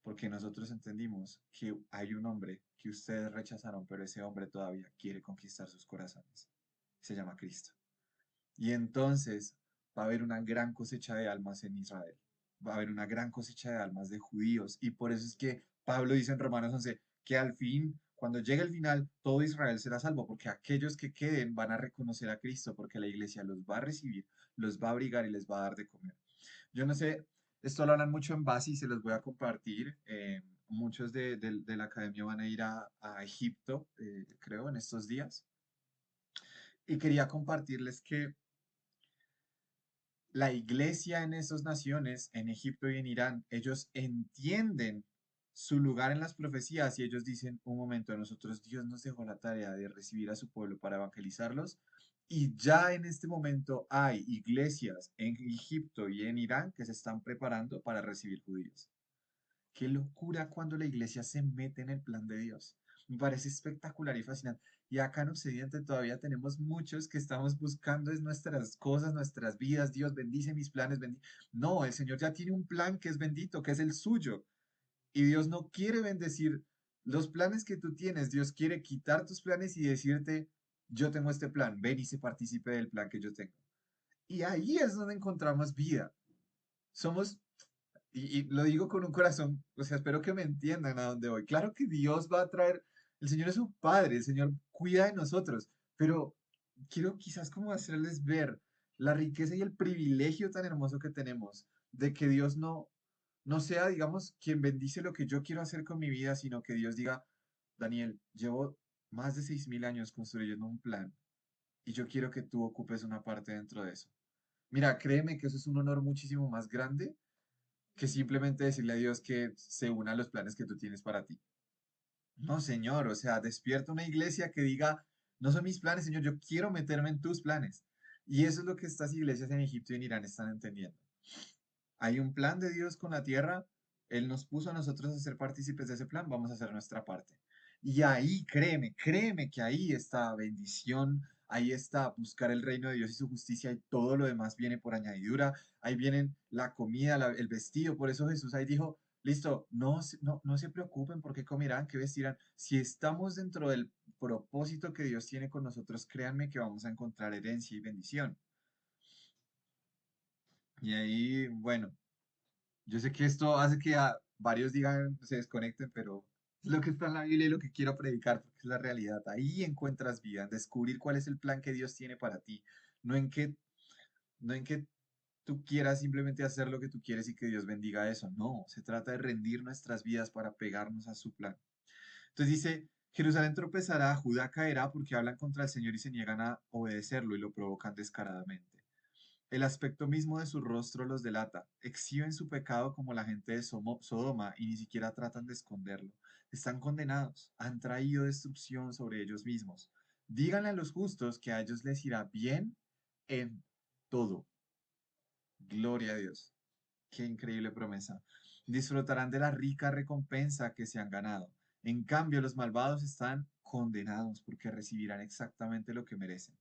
porque nosotros entendimos que hay un hombre que ustedes rechazaron, pero ese hombre todavía quiere conquistar sus corazones. Se llama Cristo. Y entonces va a haber una gran cosecha de almas en Israel. Va a haber una gran cosecha de almas de judíos. Y por eso es que Pablo dice en Romanos 11 que al fin, cuando llegue el final, todo Israel será salvo, porque aquellos que queden van a reconocer a Cristo, porque la iglesia los va a recibir, los va a abrigar y les va a dar de comer. Yo no sé, esto lo hablan mucho en base y se los voy a compartir. Muchos de la academia van a ir a Egipto, creo, en estos días. Y quería compartirles que la iglesia en esas naciones, en Egipto y en Irán, ellos entienden su lugar en las profecías y ellos dicen, un momento, a nosotros Dios nos dejó la tarea de recibir a su pueblo para evangelizarlos y ya en este momento hay iglesias en Egipto y en Irán que se están preparando para recibir judíos. Qué locura cuando la iglesia se mete en el plan de Dios. Me parece espectacular y fascinante. Y acá en Occidente todavía tenemos muchos que estamos buscando es nuestras cosas, nuestras vidas. Dios bendice mis planes. No, el Señor ya tiene un plan que es bendito, que es el suyo. Y Dios no quiere bendecir los planes que tú tienes. Dios quiere quitar tus planes y decirte, yo tengo este plan, ven y se participe del plan que yo tengo. Y ahí es donde encontramos vida. Somos y lo digo con un corazón, o sea, espero que me entiendan a dónde voy. Claro que Dios va a traer, el Señor es un padre, el Señor cuida de nosotros, pero quiero quizás como hacerles ver la riqueza y el privilegio tan hermoso que tenemos de que Dios no sea, digamos, quien bendice lo que yo quiero hacer con mi vida, sino que Dios diga, Daniel, llevo más de 6.000 años construyendo un plan y yo quiero que tú ocupes una parte dentro de eso. Mira, créeme que eso es un honor muchísimo más grande que simplemente decirle a Dios que se una a los planes que tú tienes para ti. No, Señor, o sea, despierta una iglesia que diga, no son mis planes, Señor, yo quiero meterme en tus planes. Y eso es lo que estas iglesias en Egipto y en Irán están entendiendo. Hay un plan de Dios con la tierra, Él nos puso a nosotros a ser partícipes de ese plan, vamos a hacer nuestra parte. Y ahí, créeme, créeme que ahí está bendición, ahí está buscar el reino de Dios y su justicia y todo lo demás viene por añadidura. Ahí vienen la comida, el vestido. Por eso Jesús ahí dijo, listo, no se preocupen por qué comerán, qué vestirán. Si estamos dentro del propósito que Dios tiene con nosotros, créanme que vamos a encontrar herencia y bendición. Y ahí, bueno, yo sé que esto hace que varios digan, se desconecten, pero es lo que está en la Biblia y lo que quiero predicar, porque es la realidad. Ahí encuentras vida, en descubrir cuál es el plan que Dios tiene para ti, no en que, no en que tú quieras simplemente hacer lo que tú quieres y que Dios bendiga eso. No, se trata de rendir nuestras vidas para pegarnos a su plan. Entonces dice, Jerusalén tropezará, Judá caerá porque hablan contra el Señor y se niegan a obedecerlo y lo provocan descaradamente. El aspecto mismo de su rostro los delata. Exhiben su pecado como la gente de Sodoma y ni siquiera tratan de esconderlo. Están condenados, han traído destrucción sobre ellos mismos. Díganle a los justos que a ellos les irá bien en todo. Gloria a Dios. Qué increíble promesa. Disfrutarán de la rica recompensa que se han ganado. En cambio, los malvados están condenados porque recibirán exactamente lo que merecen.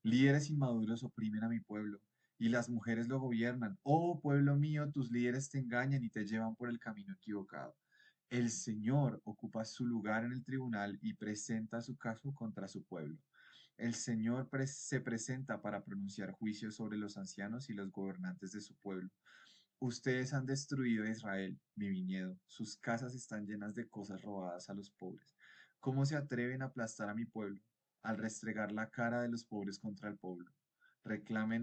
Líderes inmaduros oprimen a mi pueblo, y las mujeres lo gobiernan. Oh pueblo mío, tus líderes te engañan y te llevan por el camino equivocado. El Señor ocupa su lugar en el tribunal y presenta su caso contra su pueblo. El Señor se presenta para pronunciar juicios sobre los ancianos y los gobernantes de su pueblo. Ustedes han destruido a Israel, mi viñedo. Sus casas están llenas de cosas robadas a los pobres. ¿Cómo se atreven a aplastar a mi pueblo al restregar la cara de los pobres contra el pueblo? Reclama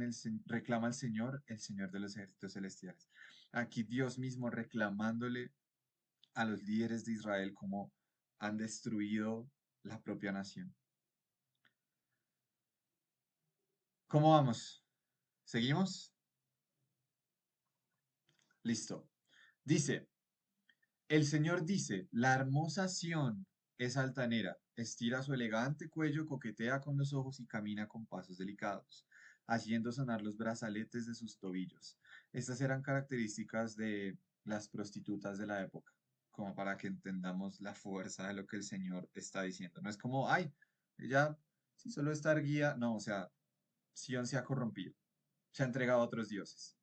al Señor, el Señor de los ejércitos celestiales. Aquí Dios mismo reclamándole a los líderes de Israel cómo han destruido la propia nación. ¿Cómo vamos? ¿Seguimos? Listo. Dice, el Señor dice, la hermosa Sión es altanera, estira su elegante cuello, coquetea con los ojos y camina con pasos delicados, haciendo sonar los brazaletes de sus tobillos. Estas eran características de las prostitutas de la época, como para que entendamos la fuerza de lo que el Señor está diciendo. No es como, ay, ella si solo está erguida, no, o sea, Sión se ha corrompido, se ha entregado a otros dioses.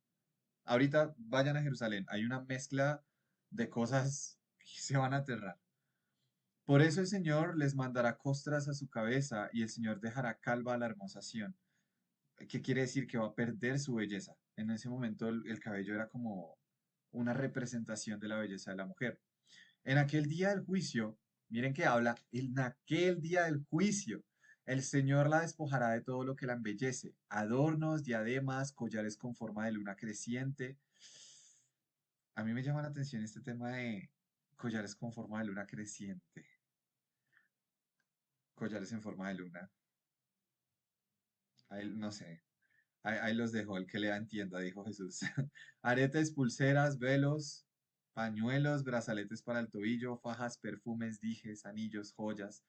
Ahorita vayan a Jerusalén, hay una mezcla de cosas que se van a aterrar. Por eso el Señor les mandará costras a su cabeza y el Señor dejará calva a la hermosa Sión. ¿Qué quiere decir? Que va a perder su belleza. En ese momento el cabello era como una representación de la belleza de la mujer. En aquel día del juicio, miren que habla, en aquel día del juicio, el Señor la despojará de todo lo que la embellece, adornos, diademas, collares con forma de luna creciente. A mí me llama la atención este tema de collares con forma de luna creciente, collares en forma de luna. Ahí, no sé, ahí los dejo, el que lea entienda, dijo Jesús. Aretes, pulseras, velos, pañuelos, brazaletes para el tobillo, fajas, perfumes, dijes, anillos, joyas,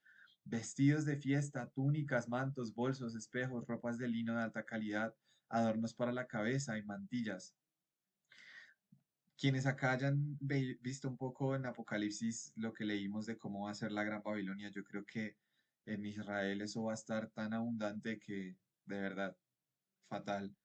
vestidos de fiesta, túnicas, mantos, bolsos, espejos, ropas de lino de alta calidad, adornos para la cabeza y mantillas. Quienes acá hayan visto un poco en Apocalipsis lo que leímos de cómo va a ser la Gran Babilonia, yo creo que en Israel eso va a estar tan abundante que de verdad, fatal.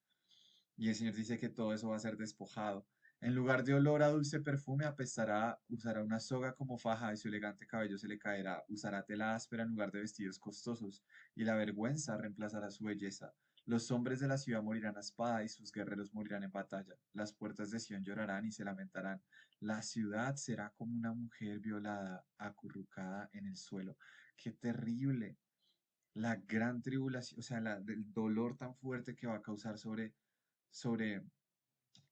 Y el Señor dice que todo eso va a ser despojado. En lugar de olor a dulce perfume, apestará, usará una soga como faja y su elegante cabello se le caerá. Usará tela áspera en lugar de vestidos costosos, y la vergüenza reemplazará su belleza. Los hombres de la ciudad morirán a espada y sus guerreros morirán en batalla. Las puertas de Sión llorarán y se lamentarán. La ciudad será como una mujer violada, acurrucada en el suelo. ¡Qué terrible! La gran tribulación, o sea, el dolor tan fuerte que va a causar sobre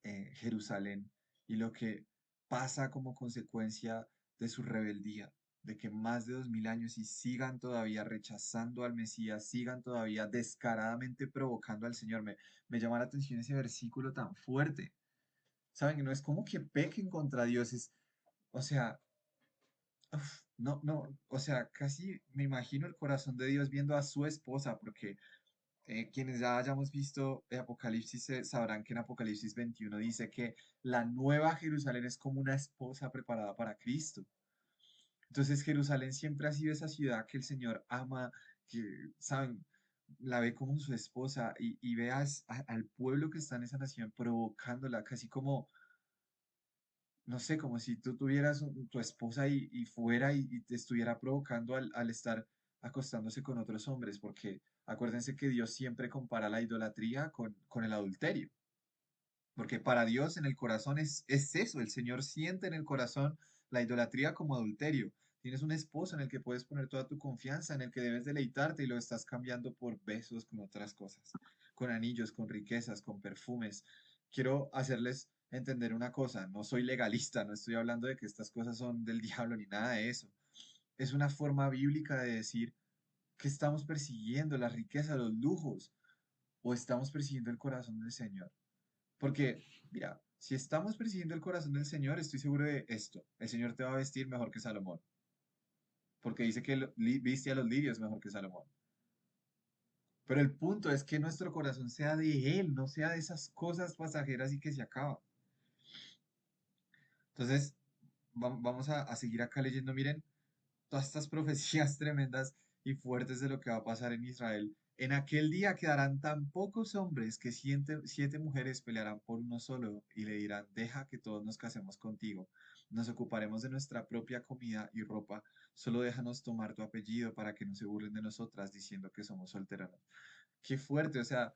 Jerusalén y lo que pasa como consecuencia de su rebeldía, de que más de 2000 años y sigan todavía rechazando al Mesías, sigan todavía descaradamente provocando al Señor. Me llama la atención ese versículo tan fuerte. Saben que no es como que pequen contra Dios, o sea, no, no, o sea, casi me imagino el corazón de Dios viendo a su esposa, porque Quienes ya hayamos visto Apocalipsis sabrán que en Apocalipsis 21 dice que la nueva Jerusalén es como una esposa preparada para Cristo. Entonces Jerusalén siempre ha sido esa ciudad que el Señor ama, que, ¿saben? La ve como su esposa y ve al pueblo que está en esa nación provocándola, casi como, no sé, como si tú tuvieras tu esposa y fuera y te estuviera provocando al estar acostándose con otros hombres, porque acuérdense que Dios siempre compara la idolatría con el adulterio. Porque para Dios en el corazón es eso, el Señor siente en el corazón la idolatría como adulterio. Tienes un esposo en el que puedes poner toda tu confianza, en el que debes deleitarte y lo estás cambiando por besos con otras cosas, con anillos, con riquezas, con perfumes. Quiero hacerles entender una cosa, no soy legalista, no estoy hablando de que estas cosas son del diablo ni nada de eso. Es una forma bíblica de decir que estamos persiguiendo la riqueza, los lujos, o estamos persiguiendo el corazón del Señor. Porque, mira, si estamos persiguiendo el corazón del Señor, estoy seguro de esto. El Señor te va a vestir mejor que Salomón. Porque dice que viste a los lirios mejor que Salomón. Pero el punto es que nuestro corazón sea de Él, no sea de esas cosas pasajeras y que se acaban. Entonces, vamos a seguir acá leyendo. Miren, todas estas profecías tremendas y fuertes de lo que va a pasar en Israel. En aquel día quedarán tan pocos hombres que siete mujeres pelearán por uno solo y le dirán, deja que todos nos casemos contigo, nos ocuparemos de nuestra propia comida y ropa, solo déjanos tomar tu apellido para que no se burlen de nosotras diciendo que somos solteranos. Qué fuerte, o sea,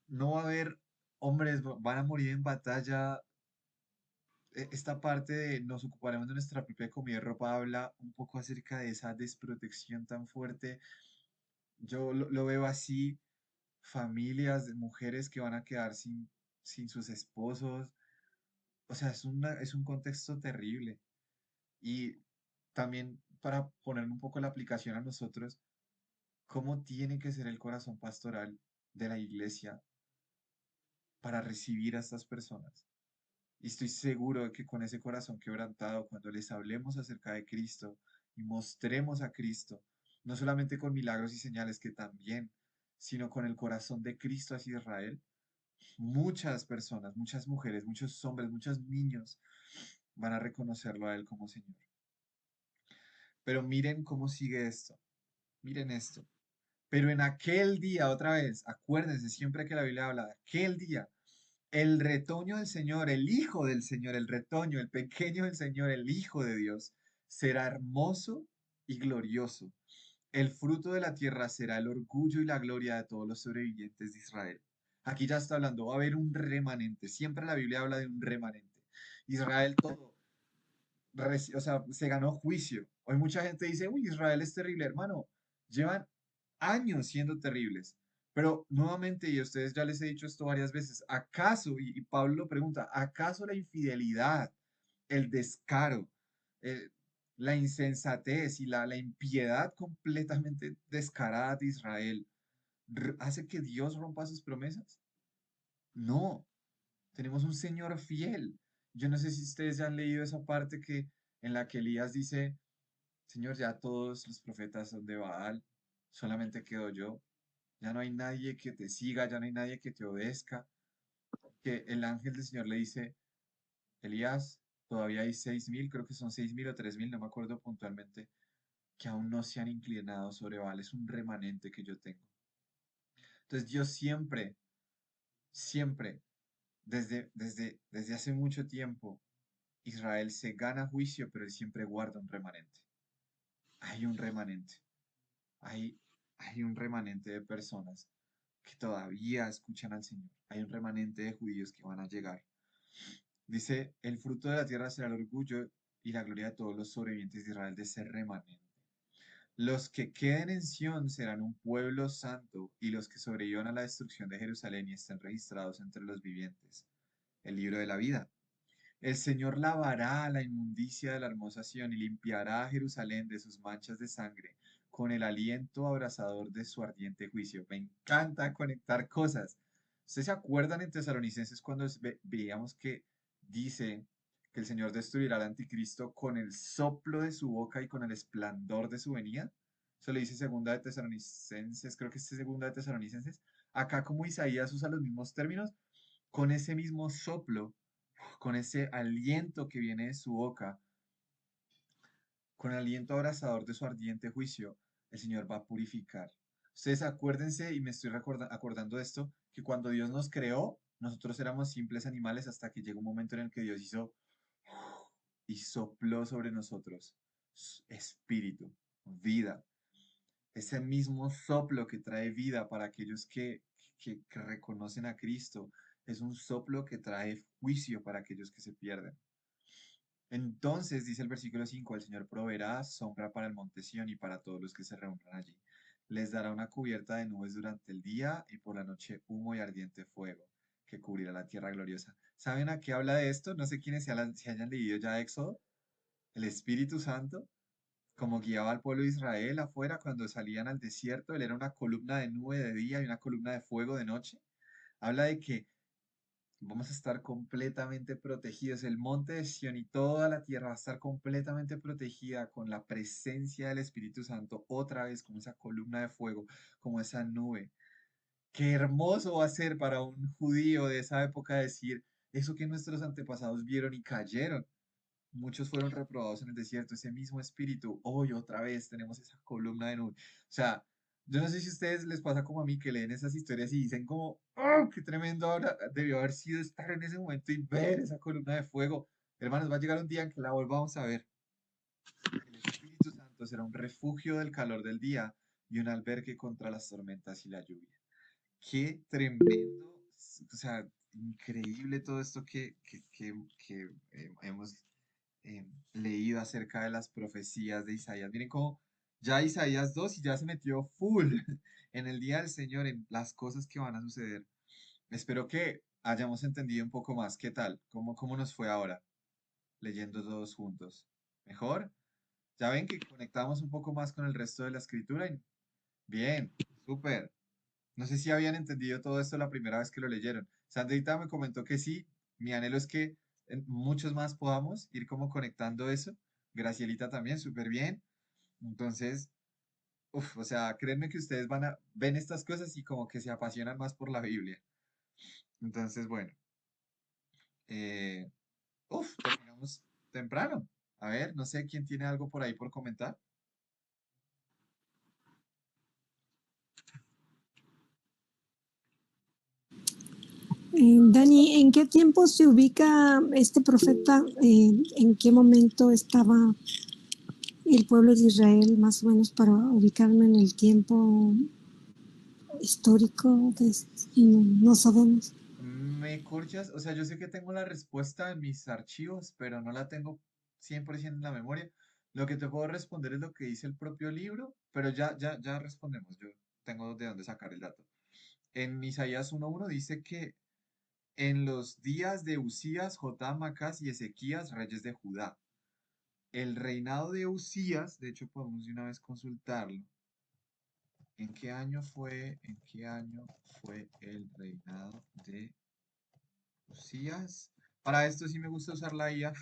no va a haber hombres, van a morir en batalla. Esta parte de nos ocuparemos de nuestra propia comida y ropa habla un poco acerca de esa desprotección tan fuerte. Yo lo veo así, familias de mujeres que van a quedar sin sus esposos. O sea, es un contexto terrible. Y también para poner un poco la aplicación a nosotros, ¿cómo tiene que ser el corazón pastoral de la iglesia para recibir a estas personas? Y estoy seguro de que con ese corazón quebrantado, cuando les hablemos acerca de Cristo y mostremos a Cristo, no solamente con milagros y señales que también, sino con el corazón de Cristo hacia Israel, muchas personas, muchas mujeres, muchos hombres, muchos niños van a reconocerlo a Él como Señor. Pero miren cómo sigue esto. Miren esto. Pero en aquel día, otra vez, acuérdense siempre que la Biblia habla de aquel día, el retoño del Señor, el Hijo del Señor, el retoño, el pequeño del Señor, el Hijo de Dios, será hermoso y glorioso. El fruto de la tierra será el orgullo y la gloria de todos los sobrevivientes de Israel. Aquí ya está hablando, va a haber un remanente. Siempre la Biblia habla de un remanente. Israel todo, o sea, se ganó juicio. Hoy mucha gente dice, uy, Israel es terrible, hermano. Llevan años siendo terribles. Pero nuevamente, y a ustedes ya les he dicho esto varias veces, ¿acaso, y Pablo lo pregunta, ¿acaso la infidelidad, el descaro, eh, la insensatez y la impiedad completamente descarada de Israel hace que Dios rompa sus promesas? No, tenemos un Señor fiel. Yo no sé si ustedes ya han leído esa parte en la que Elías dice, Señor, ya todos los profetas son de Baal, solamente quedo yo. Ya no hay nadie que te siga, ya no hay nadie que te obedezca. Que el ángel del Señor le dice, Elías, todavía hay 6.000, creo que son 6.000 o 3.000, no me acuerdo puntualmente, que aún no se han inclinado sobre Baal. Es un remanente que yo tengo. Entonces Dios siempre, siempre, desde hace mucho tiempo, Israel se gana juicio, pero él siempre guarda un remanente. Hay un remanente. Hay, hay un remanente de personas que todavía escuchan al Señor. Hay un remanente de judíos que van a llegar. Dice, el fruto de la tierra será el orgullo y la gloria de todos los sobrevivientes de Israel de ese remanente. Los que queden en Sión serán un pueblo santo y los que sobrevivan a la destrucción de Jerusalén y estén registrados entre los vivientes. El libro de la vida. El Señor lavará la inmundicia de la hermosa Sión y limpiará a Jerusalén de sus manchas de sangre con el aliento abrasador de su ardiente juicio. Me encanta conectar cosas. ¿Ustedes se acuerdan en Tesalonicenses cuando veíamos que dice que el Señor destruirá al anticristo con el soplo de su boca y con el esplendor de su venida? Eso le dice segunda de Tesalonicenses, creo que es segunda de Tesalonicenses. Acá como Isaías usa los mismos términos, con ese mismo soplo, con ese aliento que viene de su boca, con el aliento abrasador de su ardiente juicio, el Señor va a purificar. Ustedes acuérdense, y me estoy acordando de esto, que cuando Dios nos creó, nosotros éramos simples animales hasta que llegó un momento en el que Dios hizo y sopló sobre nosotros espíritu, vida. Ese mismo soplo que trae vida para aquellos que reconocen a Cristo, es un soplo que trae juicio para aquellos que se pierden. Entonces, dice el versículo 5, el Señor proveerá sombra para el monte Sión y para todos los que se reúnan allí. Les dará una cubierta de nubes durante el día y por la noche humo y ardiente fuego que cubrirá la tierra gloriosa. ¿Saben a qué habla de esto? No sé quiénes se hayan leído ya Éxodo. El Espíritu Santo, como guiaba al pueblo de Israel afuera cuando salían al desierto, él era una columna de nube de día y una columna de fuego de noche. Habla de que vamos a estar completamente protegidos. El monte de Sión y toda la tierra va a estar completamente protegida con la presencia del Espíritu Santo, otra vez como esa columna de fuego, como esa nube. Qué hermoso va a ser para un judío de esa época decir eso que nuestros antepasados vieron y cayeron. Muchos fueron reprobados en el desierto, ese mismo espíritu. Hoy otra vez tenemos esa columna de nube. O sea, yo no sé si a ustedes les pasa como a mí que leen esas historias y dicen como, ¡oh, qué tremendo ahora debió haber sido estar en ese momento y ver esa columna de fuego! Hermanos, va a llegar un día en que la volvamos a ver. El Espíritu Santo será un refugio del calor del día y un albergue contra las tormentas y la lluvia. Qué tremendo, o sea, increíble todo esto que hemos leído acerca de las profecías de Isaías. Miren cómo ya Isaías 2 y ya se metió full en el día del Señor, en las cosas que van a suceder. Espero que hayamos entendido un poco más. ¿Qué tal? ¿Cómo nos fue ahora leyendo todos juntos? ¿Mejor? ¿Ya ven que conectamos un poco más con el resto de la escritura? Bien, súper. No sé si habían entendido todo esto la primera vez que lo leyeron. Sandrita me comentó que sí. Mi anhelo es que muchos más podamos ir como conectando eso. Gracielita también, súper bien. Entonces, o sea, créanme que ustedes ven estas cosas y como que se apasionan más por la Biblia. Entonces, bueno, eh, terminamos temprano. A ver, no sé quién tiene algo por ahí por comentar. Dani, ¿en qué tiempo se ubica este profeta? ¿En qué momento estaba el pueblo de Israel, más o menos para ubicarme en el tiempo histórico? No sabemos. Me corchas, o sea, yo sé que tengo la respuesta en mis archivos, pero no la tengo 100% en la memoria. Lo que te puedo responder es lo que dice el propio libro, pero ya respondemos. Yo tengo de dónde sacar el dato. En Isaías 1:1 dice que en los días de Usías, Jotam, Acaz y Ezequías, reyes de Judá. El reinado de Usías, de hecho podemos de una vez consultarlo. ¿En qué año fue el reinado de Usías? Para esto sí me gusta usar la IA.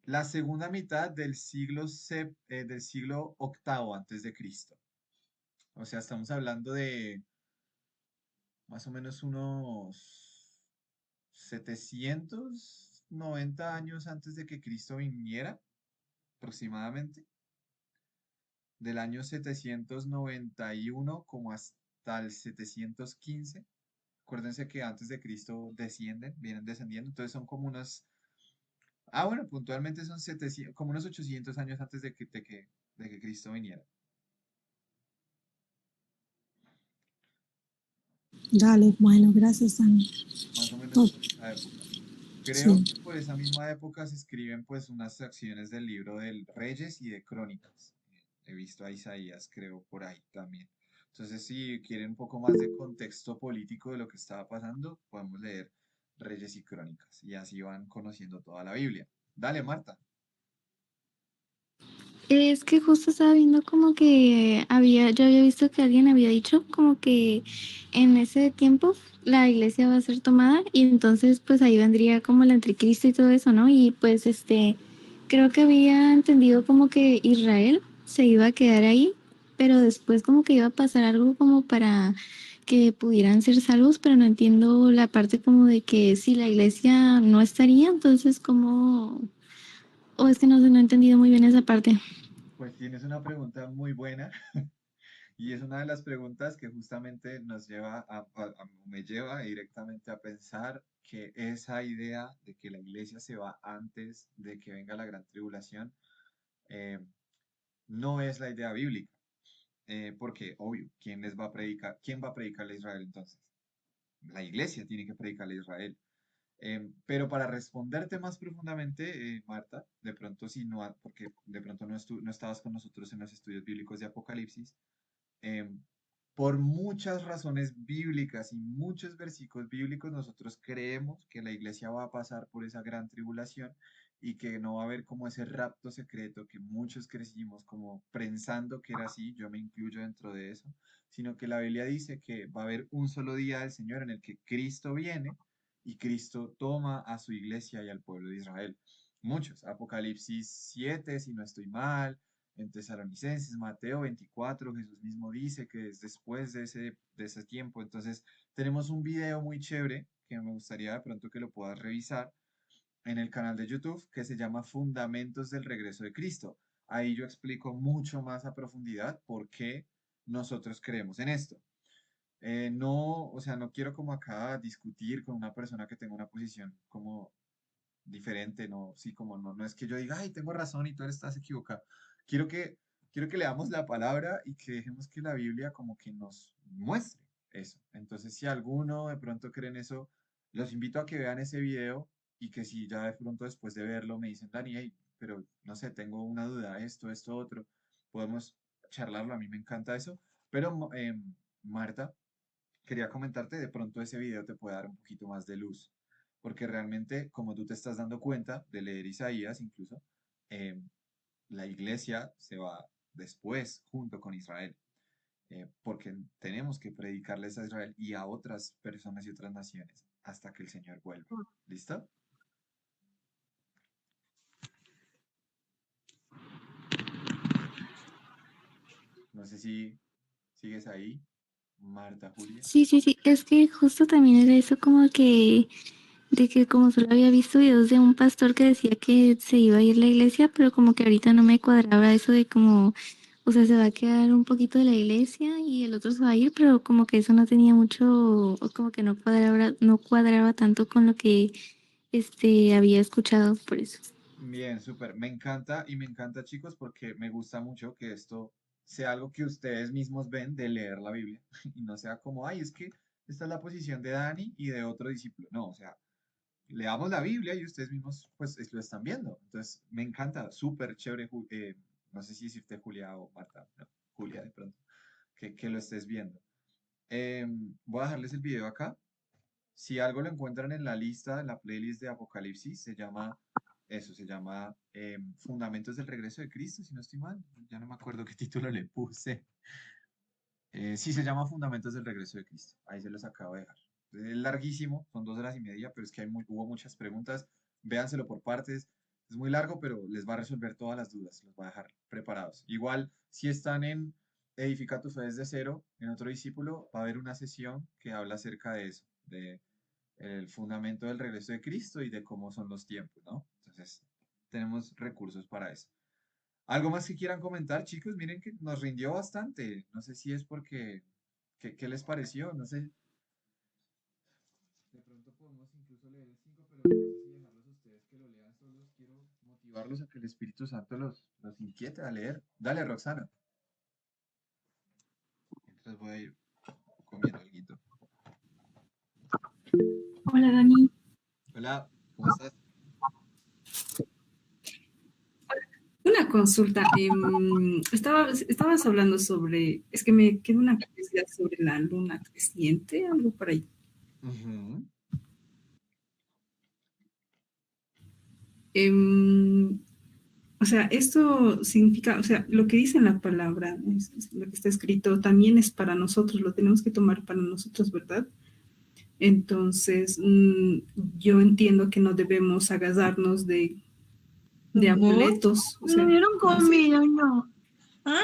La segunda mitad del siglo octavo antes de Cristo. O sea, estamos hablando de más o menos unos 790 años antes de que Cristo viniera, aproximadamente. Del año 791 como hasta el 715. Acuérdense que antes de Cristo vienen descendiendo, entonces son como unas. Ah, bueno, puntualmente son 700, como unos 800 años antes de que Cristo viniera. Dale, bueno, gracias, Dani. Más o menos Oh, por esa época. Creo sí. que por esa misma época se escriben pues unas secciones del libro de Reyes y de Crónicas. He visto a Isaías, creo, por ahí también. Entonces, si quieren un poco más de contexto político de lo que estaba pasando, podemos leer Reyes y Crónicas y así van conociendo toda la Biblia. Dale, Marta. Es que justo estaba viendo como que yo había visto que alguien había dicho como que en ese tiempo la iglesia va a ser tomada y entonces pues ahí vendría como el anticristo y todo eso, ¿no? Y pues creo que había entendido como que Israel se iba a quedar ahí, pero después como que iba a pasar algo como para que pudieran ser salvos, pero no entiendo la parte como de que si la iglesia no estaría, entonces como, o es que no sé, no he entendido muy bien esa parte. Pues tienes una pregunta muy buena y es una de las preguntas que justamente nos lleva me lleva directamente a pensar que esa idea de que la iglesia se va antes de que venga la gran tribulación eh, no es la idea bíblica. Porque, obvio, ¿quién les va a predicar? ¿Quién va a predicarle a Israel entonces? La iglesia tiene que predicarle a Israel. Pero para responderte más profundamente, Marta, de pronto si no, porque de pronto no estabas con nosotros en los estudios bíblicos de Apocalipsis, em, por muchas razones bíblicas y muchos versículos bíblicos, nosotros creemos que la iglesia va a pasar por esa gran tribulación y que no va a haber como ese rapto secreto que muchos crecimos como pensando que era así, yo me incluyo dentro de eso, sino que la Biblia dice que va a haber un solo día del Señor en el que Cristo viene y Cristo toma a su iglesia y al pueblo de Israel. Muchos, Apocalipsis 7, si no estoy mal, en Tesalonicenses, Mateo 24, Jesús mismo dice que es después de ese tiempo. Entonces, tenemos un video muy chévere que me gustaría de pronto que lo puedas revisar en el canal de YouTube que se llama Fundamentos del Regreso de Cristo. Ahí yo explico mucho más a profundidad por qué nosotros creemos en esto. No, o sea, no quiero como acá discutir con una persona que tenga una posición como diferente, no, sí, como no es que yo diga, ay, tengo razón y tú estás equivocado. Quiero que, quiero que leamos la palabra y que dejemos que la Biblia como que nos muestre eso. Entonces, si alguno de pronto cree en eso, los invito a que vean ese video y que si ya de pronto después de verlo me dicen, Dani, hey, pero no sé, tengo una duda, esto, otro, podemos charlarlo, a mí me encanta eso. Pero, Marta, quería comentarte, de pronto ese video te puede dar un poquito más de luz, porque realmente, como tú te estás dando cuenta de leer Isaías incluso, eh, la iglesia se va después junto con Israel, porque tenemos que predicarles a Israel y a otras personas y otras naciones hasta que el Señor vuelva. ¿Listo? No sé si sigues ahí, Marta Julia. Sí, sí, sí, es que justo también era eso como que, de que como solo había visto videos de un pastor que decía que se iba a ir la iglesia, pero como que ahorita no me cuadraba eso de como, o sea, se va a quedar un poquito de la iglesia y el otro se va a ir, pero como que eso no tenía mucho, o como que no cuadraba tanto con lo que había escuchado por eso. Bien, súper. Me encanta y me encanta, chicos, porque me gusta mucho que esto sea algo que ustedes mismos ven de leer la Biblia y no sea como, ay, es que esta es la posición de Dani y de otro discípulo. No, o sea, leamos la Biblia y ustedes mismos pues lo están viendo. Entonces, me encanta, súper chévere, no sé si decirte Julia o Marta, no, Julia de pronto, que lo estés viendo. Voy a dejarles el video acá. Si algo lo encuentran en la lista, en la playlist de Apocalipsis, se llama Fundamentos del Regreso de Cristo, si no estoy mal. Ya no me acuerdo qué título le puse. Sí, se llama Fundamentos del Regreso de Cristo. Ahí se los acabo de dejar. Es larguísimo, son 2 horas y media, pero es que hubo muchas preguntas. Véanselo por partes. Es muy largo, pero les va a resolver todas las dudas. Los va a dejar preparados. Igual, si están en Edifica tu fe desde cero, en otro discípulo, va a haber una sesión que habla acerca de eso, de el fundamento del regreso de Cristo y de cómo son los tiempos, ¿no? Entonces, tenemos recursos para eso. ¿Algo más que quieran comentar, chicos? Miren que nos rindió bastante. No sé si es porque, ¿qué les pareció? No sé. De pronto podemos incluso leer el 5, pero no sé si dejarlos a ustedes que lo lean solos. Quiero motivarlos a que el Espíritu Santo los inquiete a leer. Dale, Roxana. Mientras voy a ir comiendo algo. Hola Dani, Hola, ¿cómo estás? una consulta. Estabas hablando sobre, es que me quedó una curiosidad sobre la luna creciente, algo por ahí. Ujú. Em, o sea, esto significa, o sea, lo que dice en la palabra, lo que está escrito, también es para nosotros, lo tenemos que tomar para nosotros, ¿verdad? Entonces, yo entiendo que no debemos agarrarnos de de ¿No? amuletos. O Me sea, dieron no sé. comida, no. ¿Ah?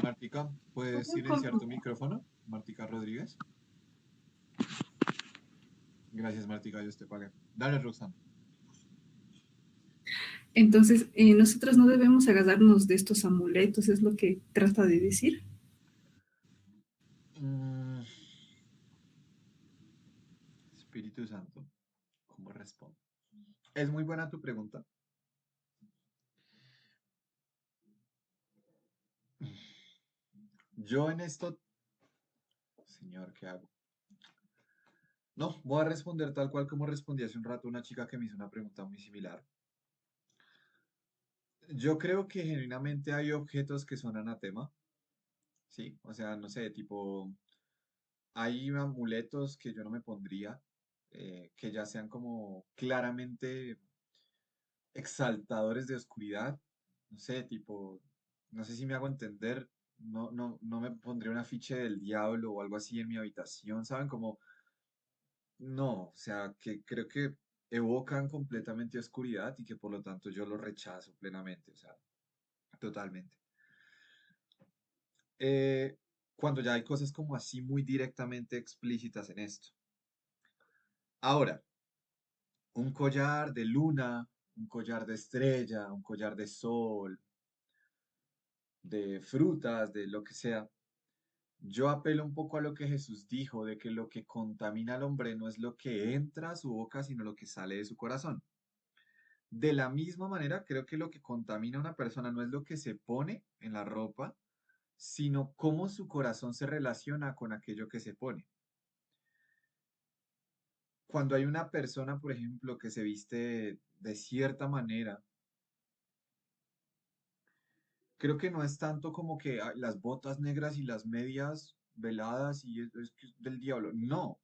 Martica, ¿puedes silenciar tu micrófono? Martica Rodríguez. Gracias, Martica, Dios te pague. Dale, Roxana. Entonces, nosotros no debemos agarrarnos de estos amuletos, es lo que trata de decir. Mm, Espíritu Santo, ¿cómo respondo? Es muy buena tu pregunta. Yo en esto, señor, ¿qué hago? No, voy a responder tal cual como respondí hace un rato una chica que me hizo una pregunta muy similar. Yo creo que genuinamente hay objetos que son anatema, ¿sí? O sea, no sé, tipo, hay amuletos que yo no me pondría, que ya sean como claramente exaltadores de oscuridad, no sé, tipo, no sé si me hago entender, no me pondría un afiche del diablo o algo así en mi habitación, ¿saben? Como, no, o sea, que creo que evocan completamente oscuridad y que por lo tanto yo lo rechazo plenamente, o sea, totalmente. Eh, Cuando ya hay cosas como así muy directamente explícitas en esto. Ahora, un collar de luna, un collar de estrella, un collar de sol, de frutas, de lo que sea. Yo apelo un poco a lo que Jesús dijo, de que lo que contamina al hombre no es lo que entra a su boca, sino lo que sale de su corazón. De la misma manera, creo que lo que contamina a una persona no es lo que se pone en la ropa, sino cómo su corazón se relaciona con aquello que se pone. Cuando hay una persona, por ejemplo, que se viste de cierta manera, creo que no es tanto como que las botas negras y las medias veladas y es que es del diablo. No,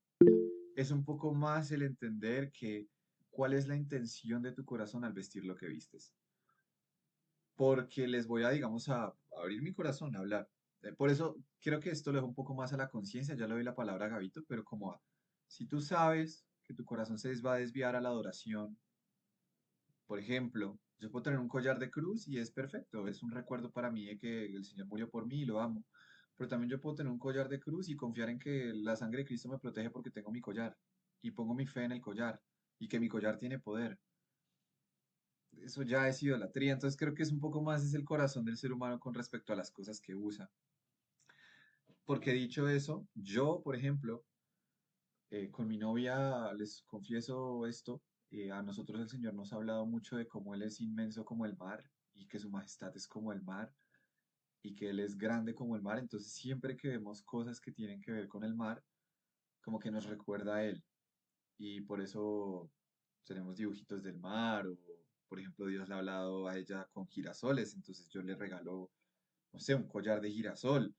es un poco más el entender que cuál es la intención de tu corazón al vestir lo que vistes. Porque les voy a, digamos, a abrir mi corazón, a hablar. Por eso creo que esto lo dejo un poco más a la conciencia, ya le doy la palabra a Gabito, pero como si tú sabes que tu corazón se va a desviar a la adoración, por ejemplo, yo puedo tener un collar de cruz y es perfecto, es un recuerdo para mí de que el Señor murió por mí y lo amo. Pero también yo puedo tener un collar de cruz y confiar en que la sangre de Cristo me protege porque tengo mi collar y pongo mi fe en el collar y que mi collar tiene poder. Eso ya es idolatría, entonces creo que es un poco más es el corazón del ser humano con respecto a las cosas que usa. Porque dicho eso, yo, por ejemplo, con mi novia les confieso esto, a nosotros el Señor nos ha hablado mucho de cómo Él es inmenso como el mar y que su majestad es como el mar y que Él es grande como el mar, entonces siempre que vemos cosas que tienen que ver con el mar, como que nos recuerda a Él y por eso tenemos dibujitos del mar o, por ejemplo, Dios le ha hablado a ella con girasoles, entonces yo le regalo, no sé, un collar de girasol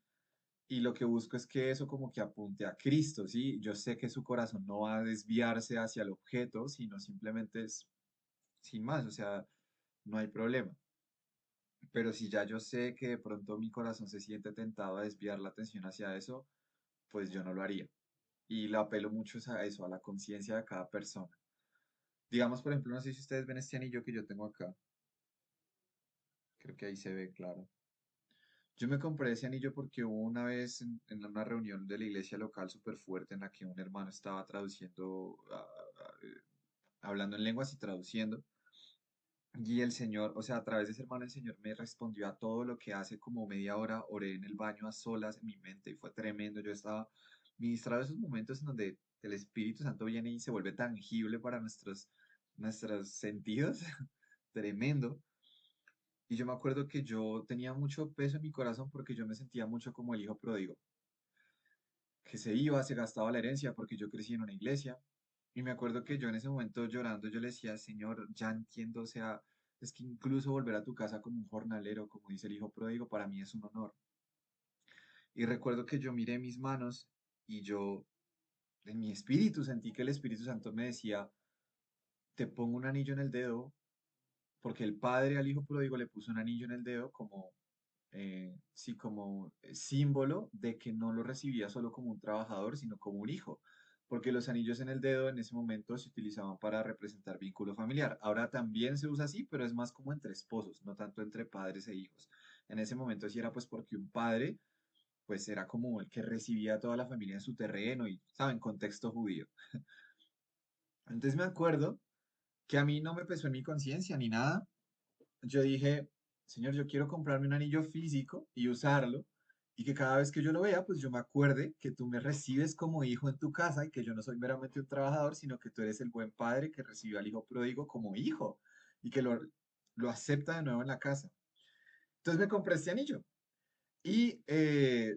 y lo que busco es que eso como que apunte a Cristo, ¿sí? Yo sé que su corazón no va a desviarse hacia el objeto, sino simplemente es sin más, o sea, no hay problema. Pero si ya yo sé que de pronto mi corazón se siente tentado a desviar la atención hacia eso, pues yo no lo haría. Y lo apelo mucho es a eso, a la conciencia de cada persona. Digamos, por ejemplo, no sé si ustedes ven este anillo que yo tengo acá. Creo que ahí se ve claro. Yo me compré ese anillo porque hubo una vez en una reunión de la iglesia local súper fuerte en la que un hermano estaba traduciendo, hablando en lenguas y traduciendo. Y el Señor, o sea, a través de ese hermano, el Señor me respondió a todo lo que hace como media hora oré en el baño a solas en mi mente y fue tremendo. Yo estaba ministrado esos momentos en donde el Espíritu Santo viene y se vuelve tangible para nuestros sentidos. Tremendo. Y yo me acuerdo que yo tenía mucho peso en mi corazón porque yo me sentía mucho como el hijo pródigo, que se iba, se gastaba la herencia porque yo crecí en una iglesia. Y me acuerdo que yo en ese momento llorando, yo le decía, Señor, ya entiendo, o sea, es que incluso volver a tu casa como un jornalero, como dice el hijo pródigo, para mí es un honor. Y recuerdo que yo miré mis manos y yo, en mi espíritu, sentí que el Espíritu Santo me decía, te pongo un anillo en el dedo, porque el padre al hijo pródigo le puso un anillo en el dedo como sí, como símbolo de que no lo recibía solo como un trabajador, sino como un hijo. porque los anillos en el dedo en ese momento se utilizaban para representar vínculo familiar. Ahora también se usa así, pero es más como entre esposos, no tanto entre padres e hijos. En ese momento sí era pues porque un padre pues era como el que recibía a toda la familia en su terreno y, ¿saben? Contexto judío. Entonces me acuerdo que a mí no me pesó en mi conciencia ni nada. Yo dije, Señor, yo quiero comprarme un anillo físico y usarlo, y que cada vez que yo lo vea, pues yo me acuerde que tú me recibes como hijo en tu casa y que yo no soy meramente un trabajador, sino que tú eres el buen padre que recibió al hijo pródigo como hijo y que lo acepta de nuevo en la casa. Entonces me compré este anillo y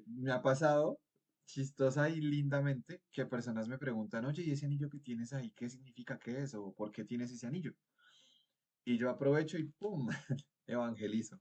me ha pasado chistosa y lindamente que personas me preguntan, oye, ¿y ese anillo que tienes ahí, qué significa que es? ¿O por qué tienes ese anillo? Y yo aprovecho y ¡pum! Evangelizo.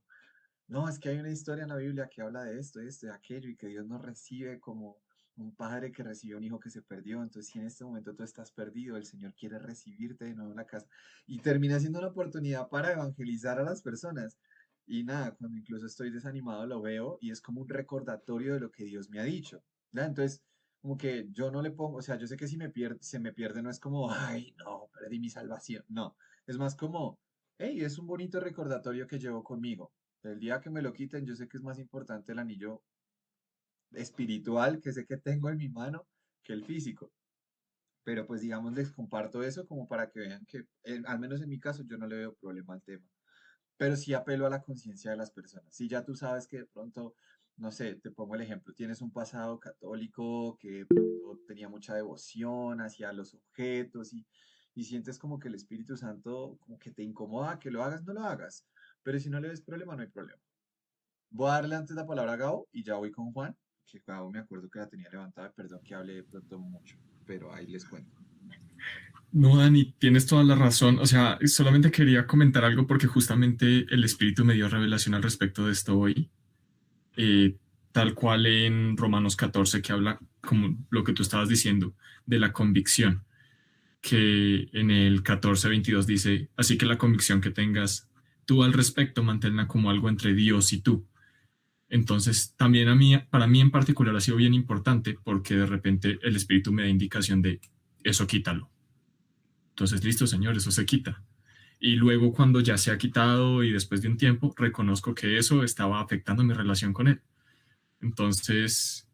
No, es que hay una historia en la Biblia que habla de esto y aquello, y que Dios nos recibe como un padre que recibió un hijo que se perdió. Entonces, si en este momento tú estás perdido, el Señor quiere recibirte de nuevo en la casa. Y termina siendo una oportunidad para evangelizar a las personas. Y nada, cuando incluso estoy desanimado lo veo y es como un recordatorio de lo que Dios me ha dicho. ¿Ya? Entonces, como que yo no le pongo, o sea, yo sé que si se me pierde no es como, ay, no, perdí mi salvación. No, es más como, hey, es un bonito recordatorio que llevo conmigo. El día que me lo quiten, yo sé que es más importante el anillo espiritual que sé que tengo en mi mano que el físico. Pero pues digamos, les comparto eso como para que vean que, al menos en mi caso, yo no le veo problema al tema. Pero sí apelo a la conciencia de las personas. Si ya tú sabes que de pronto, no sé, te pongo el ejemplo, tienes un pasado católico que de pronto tenía mucha devoción hacia los objetos y sientes como que el Espíritu Santo como que te incomoda que lo hagas, no lo hagas. Pero si no le ves problema, no hay problema. Voy a darle antes la palabra a Gabo y ya voy con Juan, que Gabo me acuerdo que la tenía levantada, perdón que hable de pronto mucho, pero ahí les cuento. No, Dani, tienes toda la razón. O sea, solamente quería comentar algo porque justamente el Espíritu me dio revelación al respecto de esto hoy. eh, Tal cual en Romanos 14, que habla como lo que tú estabas diciendo, de la convicción, que en el 14:22 dice, así que la convicción que tengas tú al respecto, manténla como algo entre Dios y tú. Entonces, también para mí en particular ha sido bien importante porque de repente el Espíritu me da indicación de eso quítalo. Entonces, listo, Señor, eso se quita. Y luego cuando ya se ha quitado y después de un tiempo, reconozco que eso estaba afectando mi relación con Él. Entonces,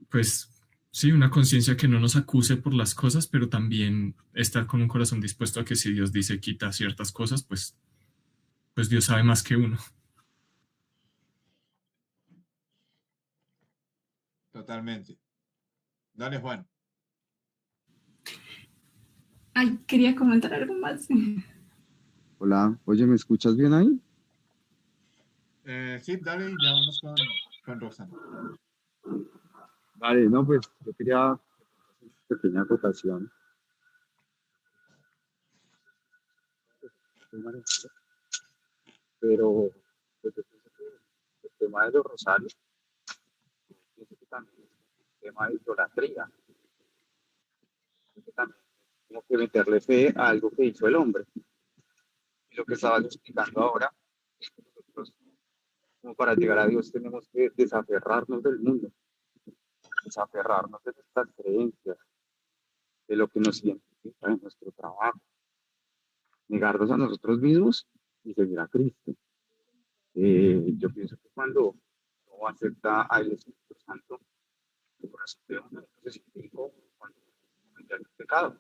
pues sí, una conciencia que no nos acuse por las cosas, pero también estar con un corazón dispuesto a que si Dios dice quita ciertas cosas, pues Dios sabe más que uno. Totalmente. Dale, Juan. Ay, quería comentar algo más. Hola, oye, ¿me escuchas bien ahí? Sí, dale y ya vamos con Roxana. Vale, no, pues yo quería hacer una pequeña acotación. Estoy manejando, pero pues, yo pienso que el tema de los rosarios, pienso que también es un tema de idolatría, pienso que también es como que meterle fe a algo que hizo el hombre. Y lo que estabas explicando ahora es que nosotros, como para llegar a Dios, tenemos que desaferrarnos del mundo, desaferrarnos de nuestras creencias, de lo que nos identifica en nuestro trabajo, negarnos a nosotros mismos y seguir a Cristo. Yo pienso que cuando uno acepta al Espíritu Santo, el corazón de uno no se siente incómodo cuando comete el pecado.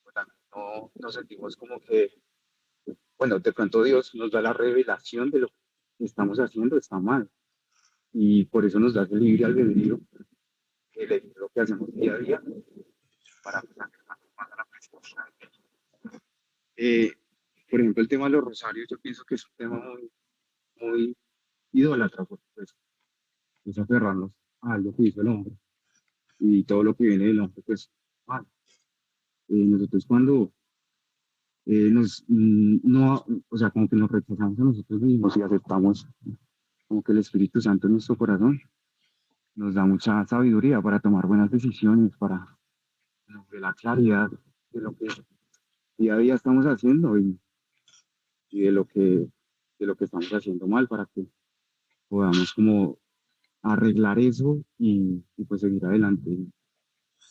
Pues también no nos sentimos como que, bueno, de pronto Dios nos da la revelación de lo que estamos haciendo está mal. Y por eso nos da el libre albedrío, elegir lo que hacemos día a día para acercarnos más a la presencia de Dios. Eh, por ejemplo, el tema de los rosarios, yo pienso que es un tema muy idólatra, porque pues es aferrarnos a algo que hizo el hombre y todo lo que viene del hombre, pues mal. Nosotros cuando no, o sea, como que nos rechazamos a nosotros mismos y aceptamos como que el Espíritu Santo en nuestro corazón nos da mucha sabiduría para tomar buenas decisiones, para nos dé la claridad de lo que día a día estamos haciendo y de lo que estamos haciendo mal para que podamos como arreglar eso y pues seguir adelante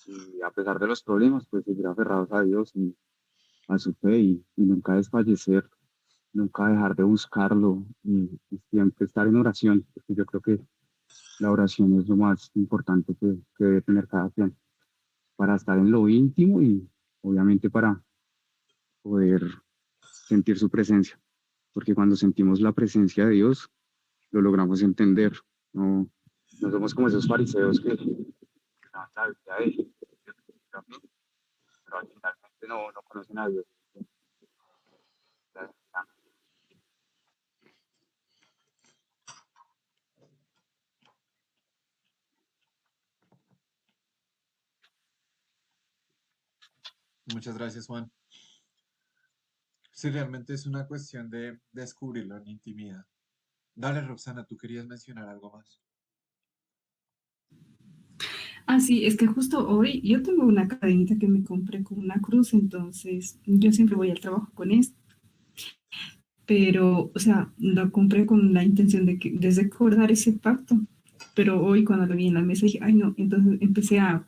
y a pesar de los problemas, pues seguir aferrados a Dios y a su fe y nunca desfallecer, nunca dejar de buscarlo y siempre estar en oración, porque yo creo que la oración es lo más importante que debe tener cada quien para estar en lo íntimo y obviamente para poder sentir su presencia, porque cuando sentimos la presencia de Dios, lo logramos entender. No, no somos como esos fariseos que dan la Biblia de ellos, pero al finalmente no conocen a Dios. Muchas gracias, Juan. Sí, realmente es una cuestión de descubrirlo en intimidad. Dale, Roxana, tú querías mencionar algo más. Ah, sí, es que justo hoy yo tengo una cadenita que me compré con una cruz, entonces yo siempre voy al trabajo con esto, pero, o sea, lo compré con la intención de recordar ese pacto, pero hoy cuando lo vi en la mesa dije, ay no, entonces empecé a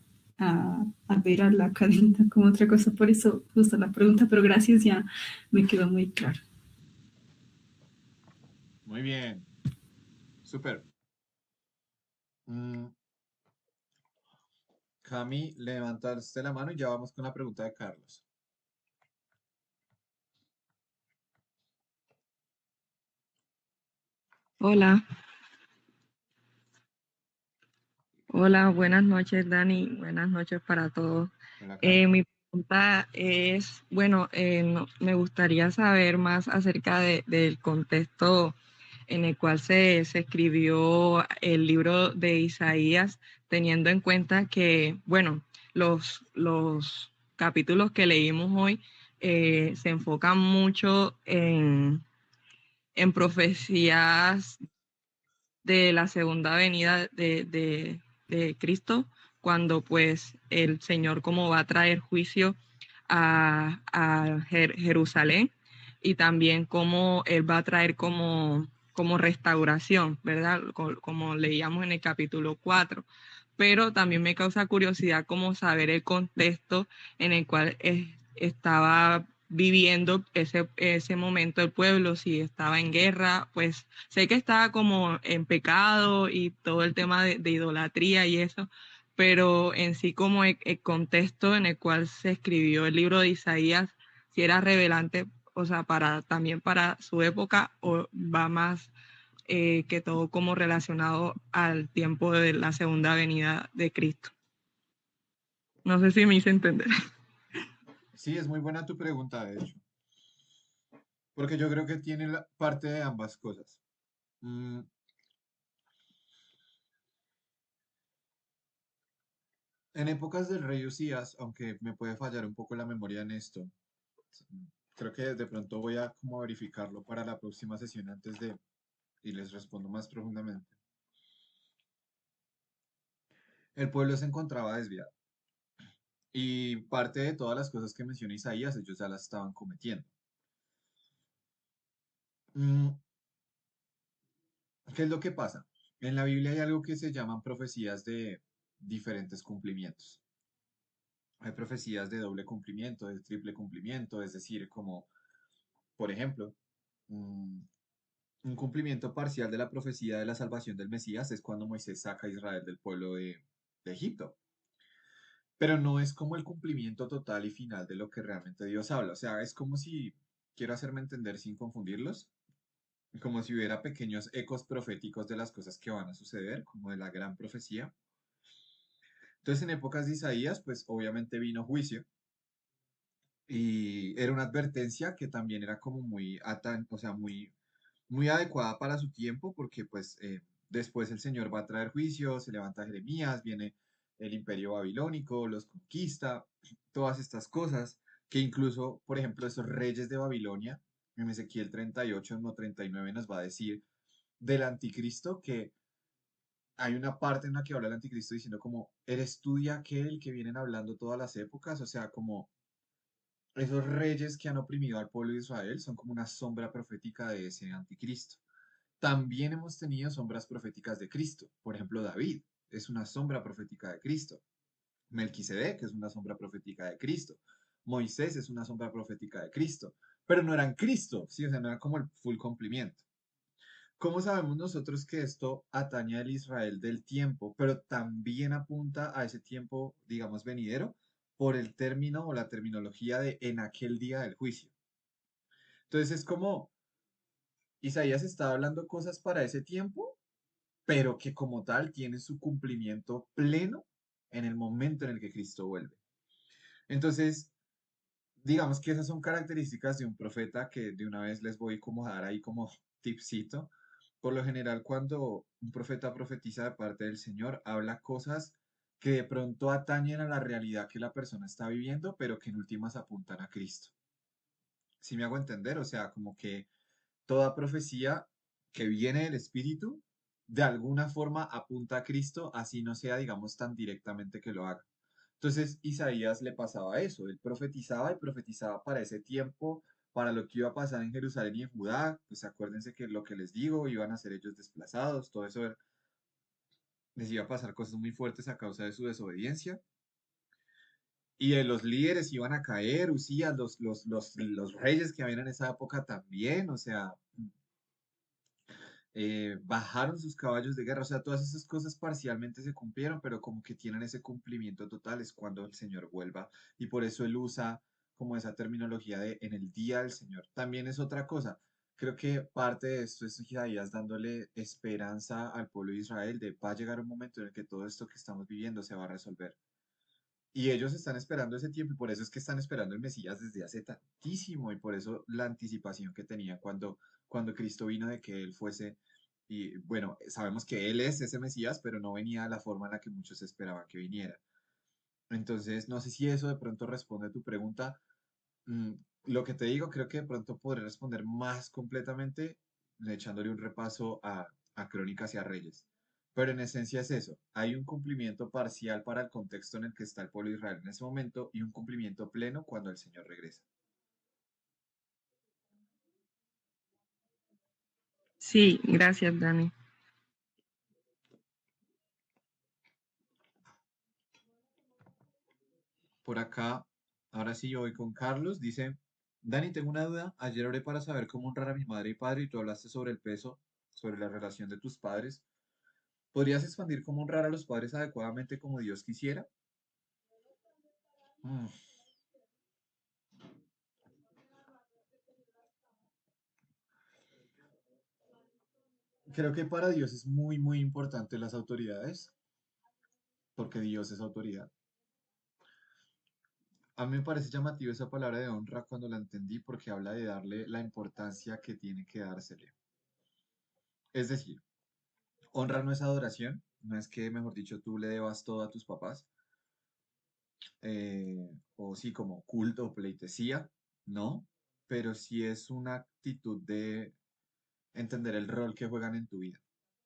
ver a la cadenita como otra cosa, por eso justo la pregunta, pero gracias, ya me quedó muy claro. Muy bien, súper. Mm, Cami, levantaste la mano y ya vamos con la pregunta de Carlos. Hola, hola, buenas noches Dani, buenas noches para todos. Hola, Cami. Mi pregunta es, bueno, me gustaría saber más acerca del contexto en el cual se escribió el libro de Isaías, teniendo en cuenta que, bueno, los capítulos que leímos hoy se enfocan mucho en profecías de la segunda venida de Cristo, cuando pues el Señor como va a traer juicio a Jerusalén y también como Él va a traer como restauración, ¿verdad? Como leíamos en el capítulo 4. Pero también me causa curiosidad como saber el contexto en el cual estaba viviendo ese momento el pueblo, si estaba en guerra, pues sé que estaba como en pecado y todo el tema de idolatría y eso, pero en sí como el contexto en el cual se escribió el libro de Isaías, si era revelante, o sea, también para su época o va más que todo como relacionado al tiempo de la segunda venida de Cristo. No sé si me hice entender. Sí, es muy buena tu pregunta, de hecho, porque yo creo que tiene parte de ambas cosas. Mm, en épocas del rey Usías, aunque me puede fallar un poco la memoria en esto, creo que de pronto voy a como verificarlo para la próxima sesión y les respondo más profundamente. El pueblo se encontraba desviado y parte de todas las cosas que menciona Isaías, ellos ya las estaban cometiendo. Mm, ¿Qué es lo que pasa? En la Biblia hay algo que se llaman profecías de diferentes cumplimientos. Hay profecías de doble cumplimiento, de triple cumplimiento, es decir, como, por ejemplo, mm, un cumplimiento parcial de la profecía de la salvación del Mesías es cuando Moisés saca a Israel del pueblo de Egipto. Pero no es como el cumplimiento total y final de lo que realmente Dios habla. O sea, es como si, quiero hacerme entender sin confundirlos, como si hubiera pequeños ecos proféticos de las cosas que van a suceder, como de la gran profecía. Entonces, en épocas de Isaías, pues obviamente vino juicio y era una advertencia que también era como muy, o sea, muy adecuada para su tiempo, porque pues después el Señor va a traer juicio, se levanta Jeremías, viene el imperio babilónico, los conquista, todas estas cosas, que incluso, por ejemplo, esos reyes de Babilonia, en Ezequiel 38, no 39, nos va a decir del anticristo que hay una parte en la que habla el anticristo diciendo como, ¿eres tú de aquel que vienen hablando todas las épocas? O sea, como esos reyes que han oprimido al pueblo de Israel son como una sombra profética de ese anticristo. También hemos tenido sombras proféticas de Cristo. Por ejemplo, David es una sombra profética de Cristo. Melquisedec es una sombra profética de Cristo. Moisés es una sombra profética de Cristo. Pero no eran Cristo, ¿sí? O sea, no era como el full cumplimiento. ¿Cómo sabemos nosotros que esto atañe al Israel del tiempo, pero también apunta a ese tiempo, digamos, venidero, por el término o la terminología de en aquel día del juicio? Entonces es como Isaías está hablando cosas para ese tiempo, pero que como tal tiene su cumplimiento pleno en el momento en el que Cristo vuelve. Entonces, digamos que esas son características de un profeta que de una vez les voy como a dar ahí como tipcito. Por lo general, cuando un profeta profetiza de parte del Señor, habla cosas que de pronto atañen a la realidad que la persona está viviendo, pero que en últimas apuntan a Cristo. ¿Sí me hago entender? O sea, como que toda profecía que viene del Espíritu, de alguna forma apunta a Cristo, así no sea, digamos, tan directamente que lo haga. Entonces, Isaías le pasaba eso, él profetizaba y profetizaba para ese tiempo, para lo que iba a pasar en Jerusalén y en Judá. Pues acuérdense que lo que les digo, iban a ser ellos desplazados, todo eso les iba a pasar cosas muy fuertes a causa de su desobediencia. Y los líderes iban a caer, Usías, los reyes que habían en esa época también, o sea, bajaron sus caballos de guerra, o sea, todas esas cosas parcialmente se cumplieron, pero como que tienen ese cumplimiento total es cuando el Señor vuelva, y por eso él usa como esa terminología de en el día del Señor. También es otra cosa, creo que parte de esto es Isaías dándole esperanza al pueblo de Israel de va a llegar un momento en el que todo esto que estamos viviendo se va a resolver. Y ellos están esperando ese tiempo y por eso es que están esperando el Mesías desde hace tantísimo y por eso la anticipación que tenían cuando Cristo vino de que Él fuese, y bueno, sabemos que Él es ese Mesías, pero no venía de la forma en la que muchos esperaban que viniera. Entonces, no sé si eso de pronto responde a tu pregunta. Mm, lo que te digo, creo que de pronto podré responder más completamente echándole un repaso a Crónicas y a Reyes. Pero en esencia es eso. Hay un cumplimiento parcial para el contexto en el que está el pueblo de Israel en ese momento y un cumplimiento pleno cuando el Señor regresa. Sí, gracias, Dani. Por acá, ahora sí yo voy con Carlos. Dice, Dani, tengo una duda. Ayer oré para saber cómo honrar a mi madre y padre y tú hablaste sobre el peso, sobre la relación de tus padres. ¿Podrías expandir cómo honrar a los padres adecuadamente como Dios quisiera? Mm, Creo que para Dios es muy, muy importante las autoridades, porque Dios es autoridad. A mí me parece llamativo esa palabra de honra cuando la entendí porque habla de darle la importancia que tiene que dársele. Es decir, honra no es adoración, no es que, mejor dicho, tú le debas todo a tus papás, o sí, como culto o pleitesía, no, pero sí es una actitud de entender el rol que juegan en tu vida.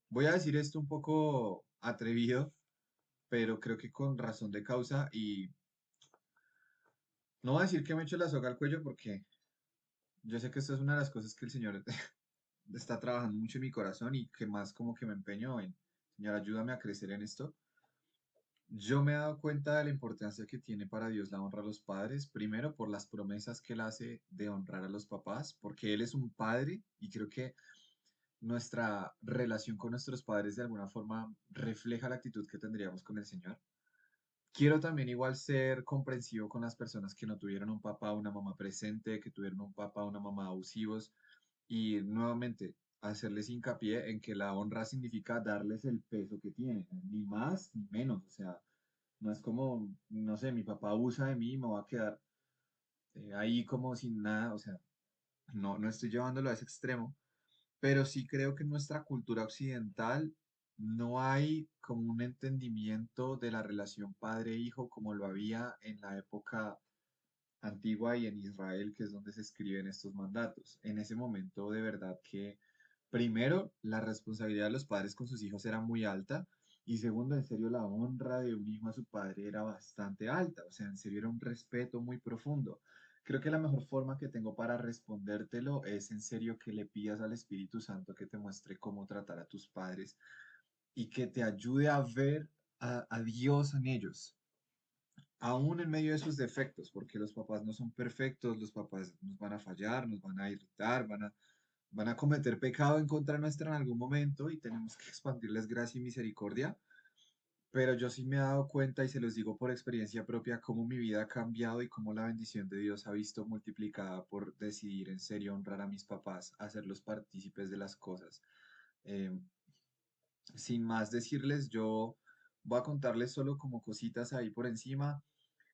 Voy a decir esto un poco atrevido, pero creo que con razón de causa y no voy a decir que me echo la soga al cuello porque yo sé que esto es una de las cosas que el Señor está trabajando mucho en mi corazón y que más como que me empeño en, Señor, ayúdame a crecer en esto. Yo me he dado cuenta de la importancia que tiene para Dios la honra a los padres, primero por las promesas que Él hace de honrar a los papás, porque Él es un padre y creo que nuestra relación con nuestros padres de alguna forma refleja la actitud que tendríamos con el Señor. Quiero también igual ser comprensivo con las personas que no tuvieron un papá o una mamá presente, que tuvieron un papá o una mamá abusivos y nuevamente hacerles hincapié en que la honra significa darles el peso que tienen, ni más ni menos, o sea, no es como, no sé, mi papá abusa de mí y me va a quedar ahí como sin nada, o sea, no estoy llevándolo a ese extremo, pero sí creo que en nuestra cultura occidental no hay como un entendimiento de la relación padre-hijo como lo había en la época antigua y en Israel, que es donde se escriben estos mandatos. En ese momento, de verdad que, primero, la responsabilidad de los padres con sus hijos era muy alta. Y segundo, en serio, la honra de un hijo a su padre era bastante alta. O sea, en serio, era un respeto muy profundo. Creo que la mejor forma que tengo para respondértelo es en serio que le pidas al Espíritu Santo que te muestre cómo tratar a tus padres y que te ayude a ver a Dios en ellos. aún en medio de sus defectos, porque los papás no son perfectos, los papás nos van a fallar, nos van a irritar, van a cometer pecado en contra nuestra en algún momento y tenemos que expandirles gracia y misericordia. Pero yo sí me he dado cuenta y se los digo por experiencia propia cómo mi vida ha cambiado y cómo la bendición de Dios ha visto multiplicada por decidir en serio honrar a mis papás, hacerlos partícipes de las cosas. Eh, Sin más decirles, yo voy a contarles solo como cositas ahí por encima.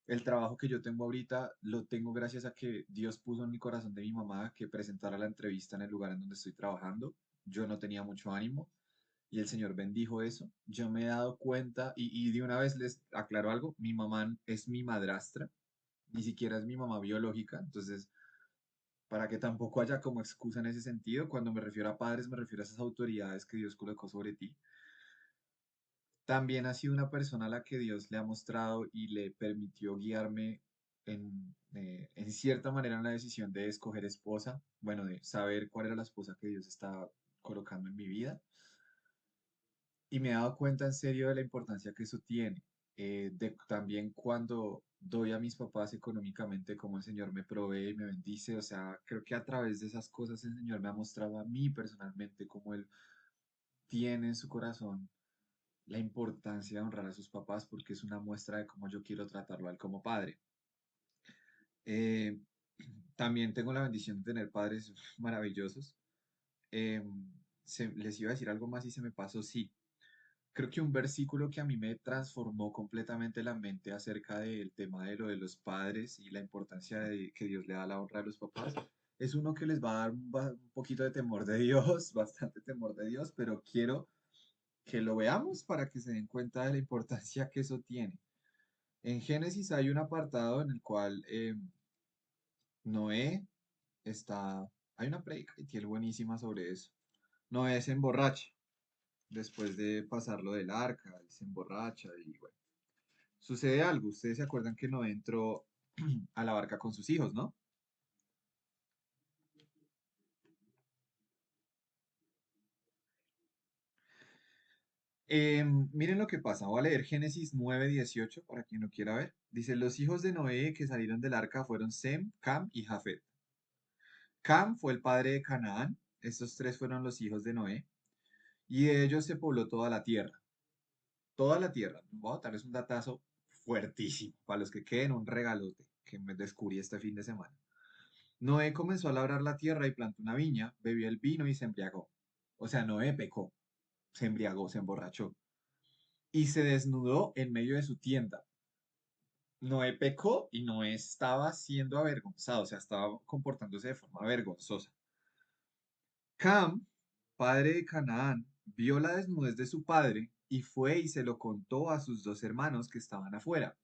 El trabajo que yo tengo ahorita lo tengo gracias a que Dios puso en mi corazón de mi mamá que presentara la entrevista en el lugar en donde estoy trabajando. Yo no tenía mucho ánimo y el Señor bendijo eso. Yo me he dado cuenta y de una vez les aclaro algo, mi mamá es mi madrastra, ni siquiera es mi mamá biológica, entonces para que tampoco haya como excusa en ese sentido, cuando me refiero a padres me refiero a esas autoridades que Dios colocó sobre ti. También ha sido una persona a la que Dios le ha mostrado y le permitió guiarme en cierta manera en la decisión de escoger esposa, bueno, de saber cuál era la esposa que Dios estaba colocando en mi vida. Y me he dado cuenta en serio de la importancia que eso tiene. También cuando doy a mis papás económicamente, cómo el Señor me provee y me bendice. O sea, creo que a través de esas cosas el Señor me ha mostrado a mí personalmente cómo Él tiene en su corazón la importancia de honrar a sus papás porque es una muestra de cómo yo quiero tratarlo a él como padre. Eh, También tengo la bendición de tener padres maravillosos. Eh, Les iba a decir algo más y se me pasó, sí. Creo que un versículo que a mí me transformó completamente la mente acerca del tema de lo de los padres y la importancia de que Dios le da la honra a los papás es uno que les va a dar un poquito de temor de Dios, bastante temor de Dios, pero quiero que lo veamos para que se den cuenta de la importancia que eso tiene. En Génesis hay un apartado en el cual Noé está, hay una predica y tiene buenísima sobre eso. Noé se emborracha después de pasar lo del arca, él se emborracha y bueno, sucede algo. Ustedes se acuerdan que Noé entró a la barca con sus hijos, ¿no? Miren lo que pasa. Voy a leer Génesis 9:18 para quien lo quiera ver. Dice, los hijos de Noé que salieron del arca fueron Sem, Cam y Jafet. Cam fue el padre de Canaán. Estos tres fueron los hijos de Noé. Y de ellos se pobló toda la tierra. Toda la tierra. Voy a darles un datazo fuertísimo para los que queden un regalote que me descubrí este fin de semana. Noé comenzó a labrar la tierra y plantó una viña, bebió el vino y se embriagó. O sea, Noé pecó, se embriagó, se emborrachó. Y se desnudó en medio de su tienda. Noé pecó y Noé estaba siendo avergonzado, o sea, estaba comportándose de forma vergonzosa. Cam, padre de Canaán, vio la desnudez de su padre y fue y se lo contó a sus dos hermanos que estaban afuera.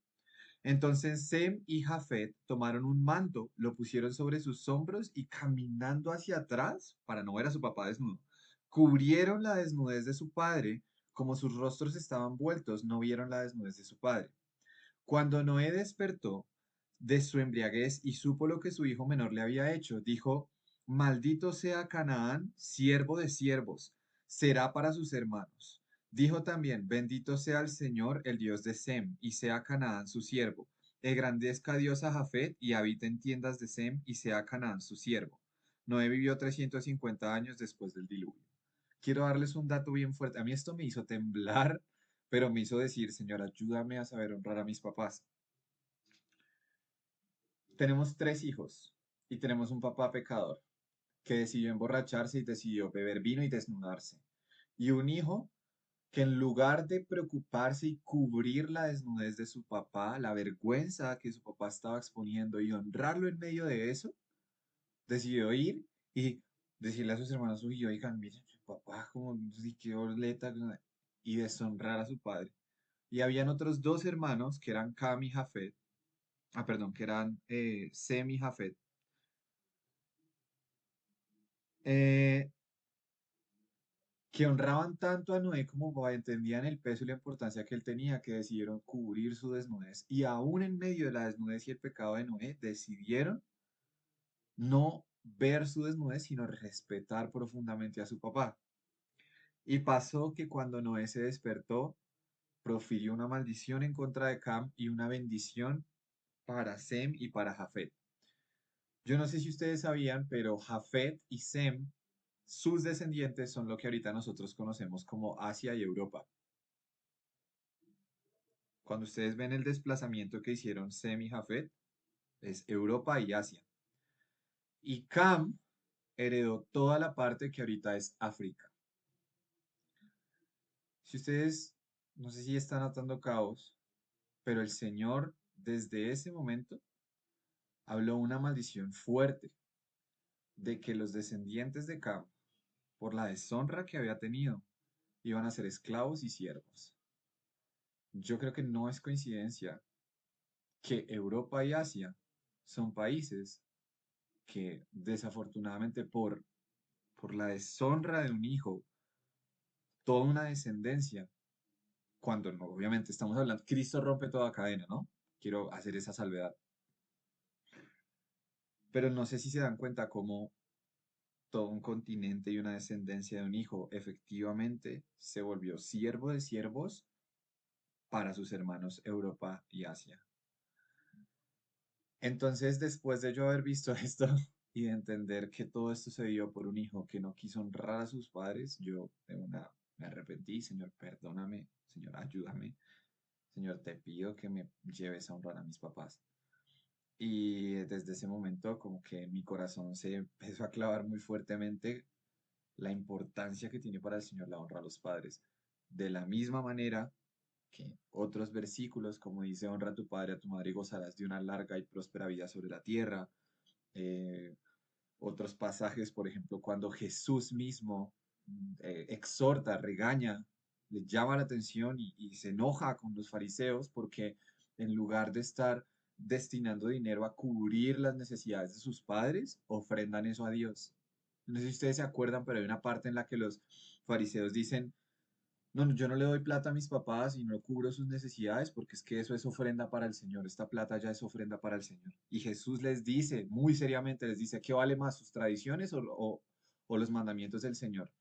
Entonces Sem y Jafet tomaron un manto, lo pusieron sobre sus hombros y caminando hacia atrás, para no ver a su papá desnudo, cubrieron la desnudez de su padre, como sus rostros estaban vueltos, no vieron la desnudez de su padre. Cuando Noé despertó de su embriaguez y supo lo que su hijo menor le había hecho, dijo, maldito sea Canaán, siervo de siervos, será para sus hermanos. Dijo también, bendito sea el Señor, el Dios de Sem, y sea Canaán su siervo. Engrandezca Dios a Jafet y habite en tiendas de Sem, y sea Canaán su siervo. Noé vivió 350 años después del diluvio. Quiero darles un dato bien fuerte. A mí esto me hizo temblar, pero me hizo decir, Señor, ayúdame a saber honrar a mis papás. Tenemos tres hijos y tenemos un papá pecador que decidió emborracharse y decidió beber vino y desnudarse. Y un hijo que en lugar de preocuparse y cubrir la desnudez de su papá, la vergüenza que su papá estaba exponiendo y honrarlo en medio de eso, decidió ir y decirle a sus hermanos, uy, oigan, miren, su papá, como, sí, qué boleta, y deshonrar a su padre. Y habían otros dos hermanos que eran Cam y Jafet, perdón, que eran Sem y Jafet, eh, que honraban tanto a Noé como entendían el peso y la importancia que él tenía, que decidieron cubrir su desnudez. Y aún en medio de la desnudez y el pecado de Noé, decidieron no ver su desnudez, sino respetar profundamente a su papá. Y pasó que cuando Noé se despertó, profirió una maldición en contra de Cam y una bendición para Sem y para Jafet. Yo no sé si ustedes sabían, pero Jafet y Sem, sus descendientes son lo que ahorita nosotros conocemos como Asia y Europa. Cuando ustedes ven el desplazamiento que hicieron Sem y Jafet, es Europa y Asia. Y Cam heredó toda la parte que ahorita es África. Si ustedes, no sé si están atando cabos, pero el Señor desde ese momento habló una maldición fuerte de que los descendientes de Cam, por la deshonra que había tenido, iban a ser esclavos y siervos. Yo creo que no es coincidencia que Europa y Asia son países que desafortunadamente por la deshonra de un hijo, toda una descendencia, cuando no, obviamente estamos hablando, Cristo rompe toda cadena, ¿no? Quiero hacer esa salvedad. Pero no sé si se dan cuenta cómo todo un continente y una descendencia de un hijo efectivamente se volvió siervo de siervos para sus hermanos Europa y Asia. Entonces, después de yo haber visto esto y de entender que todo esto se dio por un hijo que no quiso honrar a sus padres, yo de una me arrepentí. Señor, perdóname, Señor, ayúdame, Señor, te pido que me lleves a honrar a mis papás. Y desde ese momento como que mi corazón se empezó a clavar muy fuertemente la importancia que tiene para el Señor la honra a los padres. De la misma manera que otros versículos, como dice, honra a tu padre, a tu madre y gozarás de una larga y próspera vida sobre la tierra. Eh, Otros pasajes, por ejemplo, cuando Jesús mismo exhorta, regaña, le llama la atención y se enoja con los fariseos porque en lugar de estar destinando dinero a cubrir las necesidades de sus padres, ofrendan eso a Dios. No sé si ustedes se acuerdan, pero hay una parte en la que los fariseos dicen, no, yo no le doy plata a mis papás y no cubro sus necesidades porque es que eso es ofrenda para el Señor. Esta plata ya es ofrenda para el Señor. Y Jesús les dice, muy seriamente, les dice, ¿qué vale más, sus tradiciones o los mandamientos del Señor?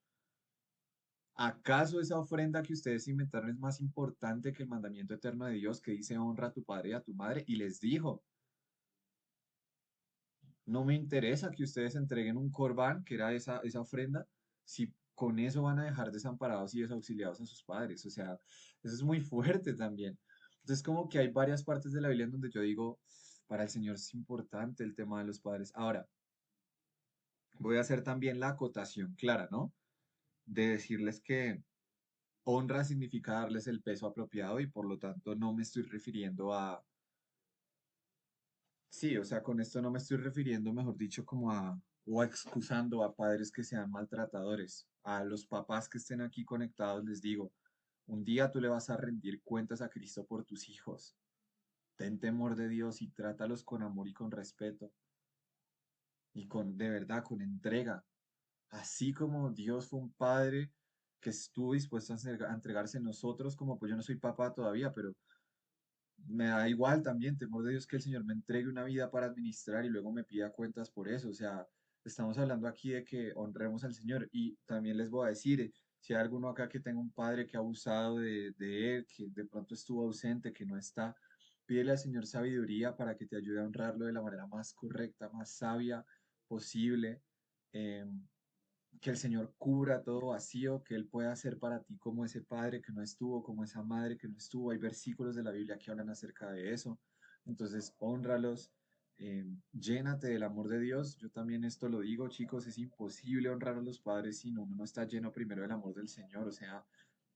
¿Acaso esa ofrenda que ustedes inventaron es más importante que el mandamiento eterno de Dios que dice honra a tu padre y a tu madre? Y les dijo, no me interesa que ustedes entreguen un corbán, que era esa ofrenda, si con eso van a dejar desamparados y desauxiliados a sus padres. O sea, eso es muy fuerte también. Entonces, como que hay varias partes de la Biblia en donde yo digo, para el Señor es importante el tema de los padres. Ahora, voy a hacer también la acotación clara, ¿no? De decirles que honra significa darles el peso apropiado y por lo tanto no me estoy refiriendo a. Sí, o sea, con esto no me estoy refiriendo, mejor dicho, como o excusando a padres que sean maltratadores. A los papás que estén aquí conectados les digo, un día tú le vas a rendir cuentas a Cristo por tus hijos. Ten temor de Dios y trátalos con amor y con respeto y de verdad, con entrega. Así como Dios fue un padre que estuvo dispuesto a entregarse a nosotros, como pues yo no soy papá todavía, pero me da igual también, temor de Dios, que el Señor me entregue una vida para administrar y luego me pida cuentas por eso. O sea, estamos hablando aquí de que honremos al Señor. Y también les voy a decir, si hay alguno acá que tenga un padre que ha abusado de él, que de pronto estuvo ausente, que no está, pídele al Señor sabiduría para que te ayude a honrarlo de la manera más correcta, más sabia posible. em, que el Señor cubra todo vacío, que Él pueda ser para ti como ese padre que no estuvo, como esa madre que no estuvo. Hay versículos de la Biblia que hablan acerca de eso. Entonces, hónralos, llénate del amor de Dios. Yo también esto lo digo, chicos, es imposible honrar a los padres si uno no está lleno primero del amor del Señor. O sea,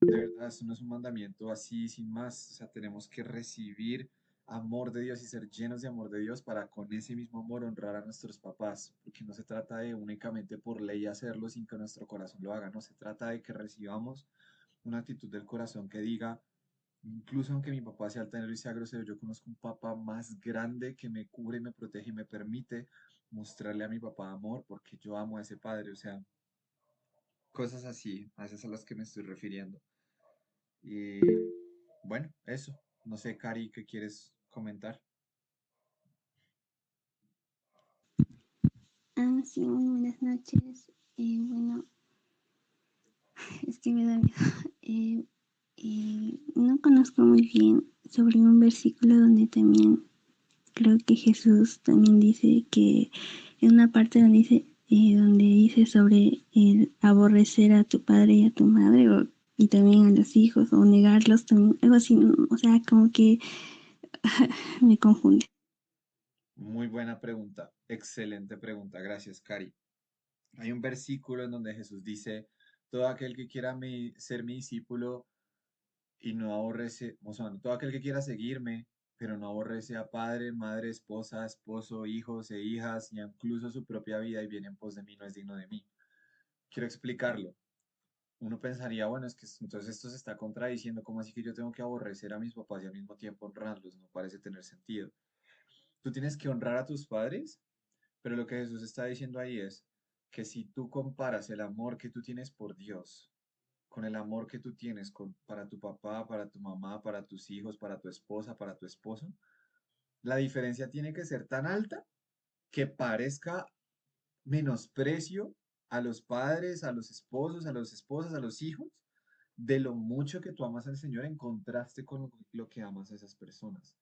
de verdad, esto no es un mandamiento así, sin más. O sea, tenemos que recibir amor de Dios y ser llenos de amor de Dios para con ese mismo amor honrar a nuestros papás, porque no se trata de únicamente por ley hacerlo sin que nuestro corazón lo haga, no se trata de que recibamos una actitud del corazón que diga, incluso aunque mi papá sea altanero y sea grosero, yo conozco un papá más grande que me cubre y me protege y me permite mostrarle a mi papá amor porque yo amo a ese padre, o sea, cosas así, a esas a las que me estoy refiriendo. Y bueno, eso. No sé, Cari, ¿qué quieres comentar? Sí, muy buenas noches. Bueno, es que me da miedo. no conozco muy bien sobre un versículo donde también creo que Jesús también dice que en una parte donde dice sobre el aborrecer a tu padre y a tu madre y también a los hijos o negarlos también, algo así, o sea, como que me confunde. Muy buena pregunta, excelente pregunta, gracias, Cari. Hay un versículo en donde Jesús dice, todo aquel que quiera ser mi discípulo y no aborrece, o sea, todo aquel que quiera seguirme, pero no aborrece a padre, madre, esposa, esposo, hijos e hijas, y incluso su propia vida y viene en pos de mí, no es digno de mí. Quiero explicarlo. Uno pensaría, bueno, es que entonces esto se está contradiciendo, ¿cómo así que yo tengo que aborrecer a mis papás y al mismo tiempo honrarlos? No parece tener sentido. Tú tienes que honrar a tus padres, pero lo que Jesús está diciendo ahí es que si tú comparas el amor que tú tienes por Dios con el amor que tú tienes para tu papá, para tu mamá, para tus hijos, para tu esposa, para tu esposo, la diferencia tiene que ser tan alta que parezca menosprecio a los padres, a los esposos, a las esposas, a los hijos, de lo mucho que tú amas al Señor en contraste con lo que amas a esas personas.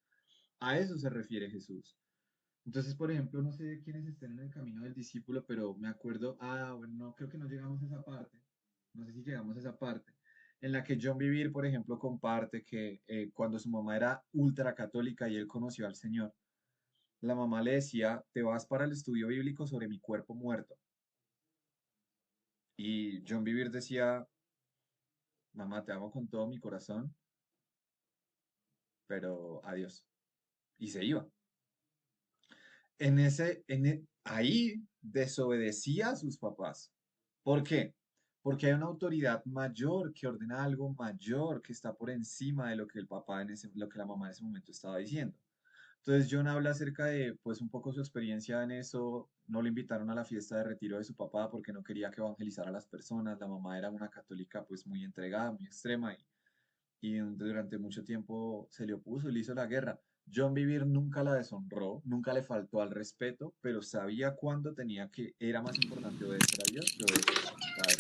A eso se refiere Jesús. Entonces, por ejemplo, no sé quiénes estén en el camino del discípulo, pero me acuerdo, bueno, no, creo que no llegamos a esa parte, no sé si llegamos a esa parte, en la que John Vivir, por ejemplo, comparte que cuando su mamá era ultra católica y él conoció al Señor, la mamá le decía, te vas para el estudio bíblico sobre mi cuerpo muerto. Y John Vivir decía, mamá, te amo con todo mi corazón, pero adiós. Y se iba. Ahí desobedecía a sus papás. ¿Por qué? Porque hay una autoridad mayor que ordena algo mayor que está por encima de lo que el papá lo que la mamá en ese momento estaba diciendo. Entonces John habla acerca de, pues, un poco su experiencia en eso. No le invitaron a la fiesta de retiro de su papá porque no quería que evangelizara a las personas. La mamá era una católica, pues, muy entregada, muy extrema y durante mucho tiempo se le opuso y le hizo la guerra. John Vivir nunca la deshonró, nunca le faltó al respeto, pero sabía cuándo era más importante obedecer a Dios que obedecer a sus padres.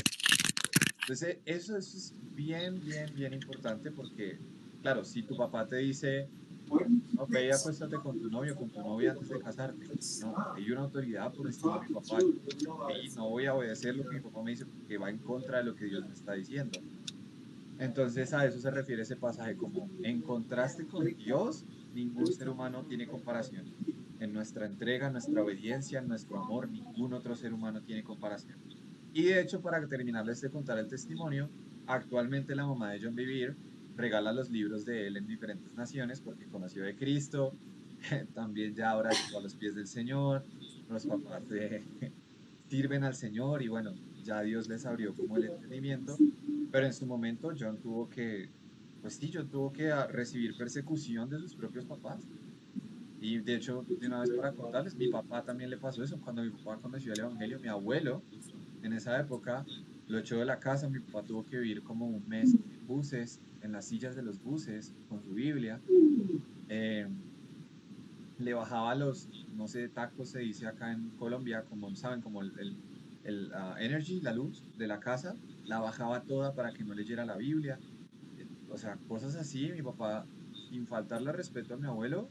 Entonces, eso es bien, bien, bien importante porque, claro, si tu papá te dice, no, ve y acuéstate con tu novio, con tu novia antes de casarte. No, hay una autoridad por encima de mi papá. Y no voy a obedecer lo que mi papá me dice porque va en contra de lo que Dios me está diciendo. Entonces a eso se refiere ese pasaje como en contraste con Dios, ningún ser humano tiene comparación. En nuestra entrega, en nuestra obediencia, en nuestro amor, ningún otro ser humano tiene comparación. Y de hecho, para terminarles de contar el testimonio, actualmente la mamá de John Vivir regala los libros de él en diferentes naciones porque conoció de Cristo, también ya ahora llegó a los pies del Señor, los papás sirven al Señor y bueno, ya Dios les abrió como el entendimiento, pero en su momento John tuvo que, pues sí, John tuvo que recibir persecución de sus propios papás. Y de hecho, de una vez para contarles, mi papá también le pasó eso. Cuando mi papá conoció el Evangelio, mi abuelo, en esa época, lo echó de la casa. Mi papá tuvo que vivir como un mes en buses, en las sillas de los buses, con su Biblia. Eh, Le bajaba no sé, tacos se dice acá en Colombia, como saben, como el energy, la luz de la casa, la bajaba toda para que no leyera la Biblia. O sea, cosas así. Mi papá, sin faltarle respeto a mi abuelo,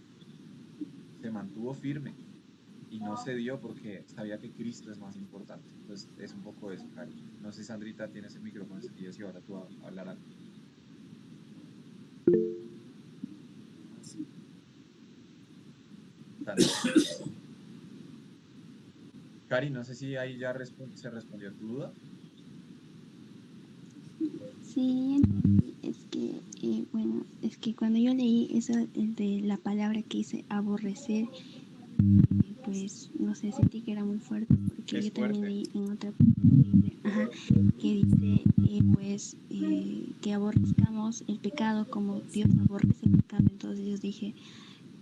se mantuvo firme y no se dio porque sabía que Cristo es más importante. Entonces, es un poco eso, Cari. No sé, Sandrita, tienes el micrófono encendido si ahora tú a hablar algo. Sandrita. Cari, no sé si ahí ya se respondió tu duda. Sí, es que, bueno, es que cuando yo leí eso de la palabra que dice aborrecer, pues no sé, sentí que era muy fuerte porque Es yo también fuerte. leí en otra Biblia, que dice pues que aborrezcamos el pecado como Dios aborrece el pecado. Entonces yo dije,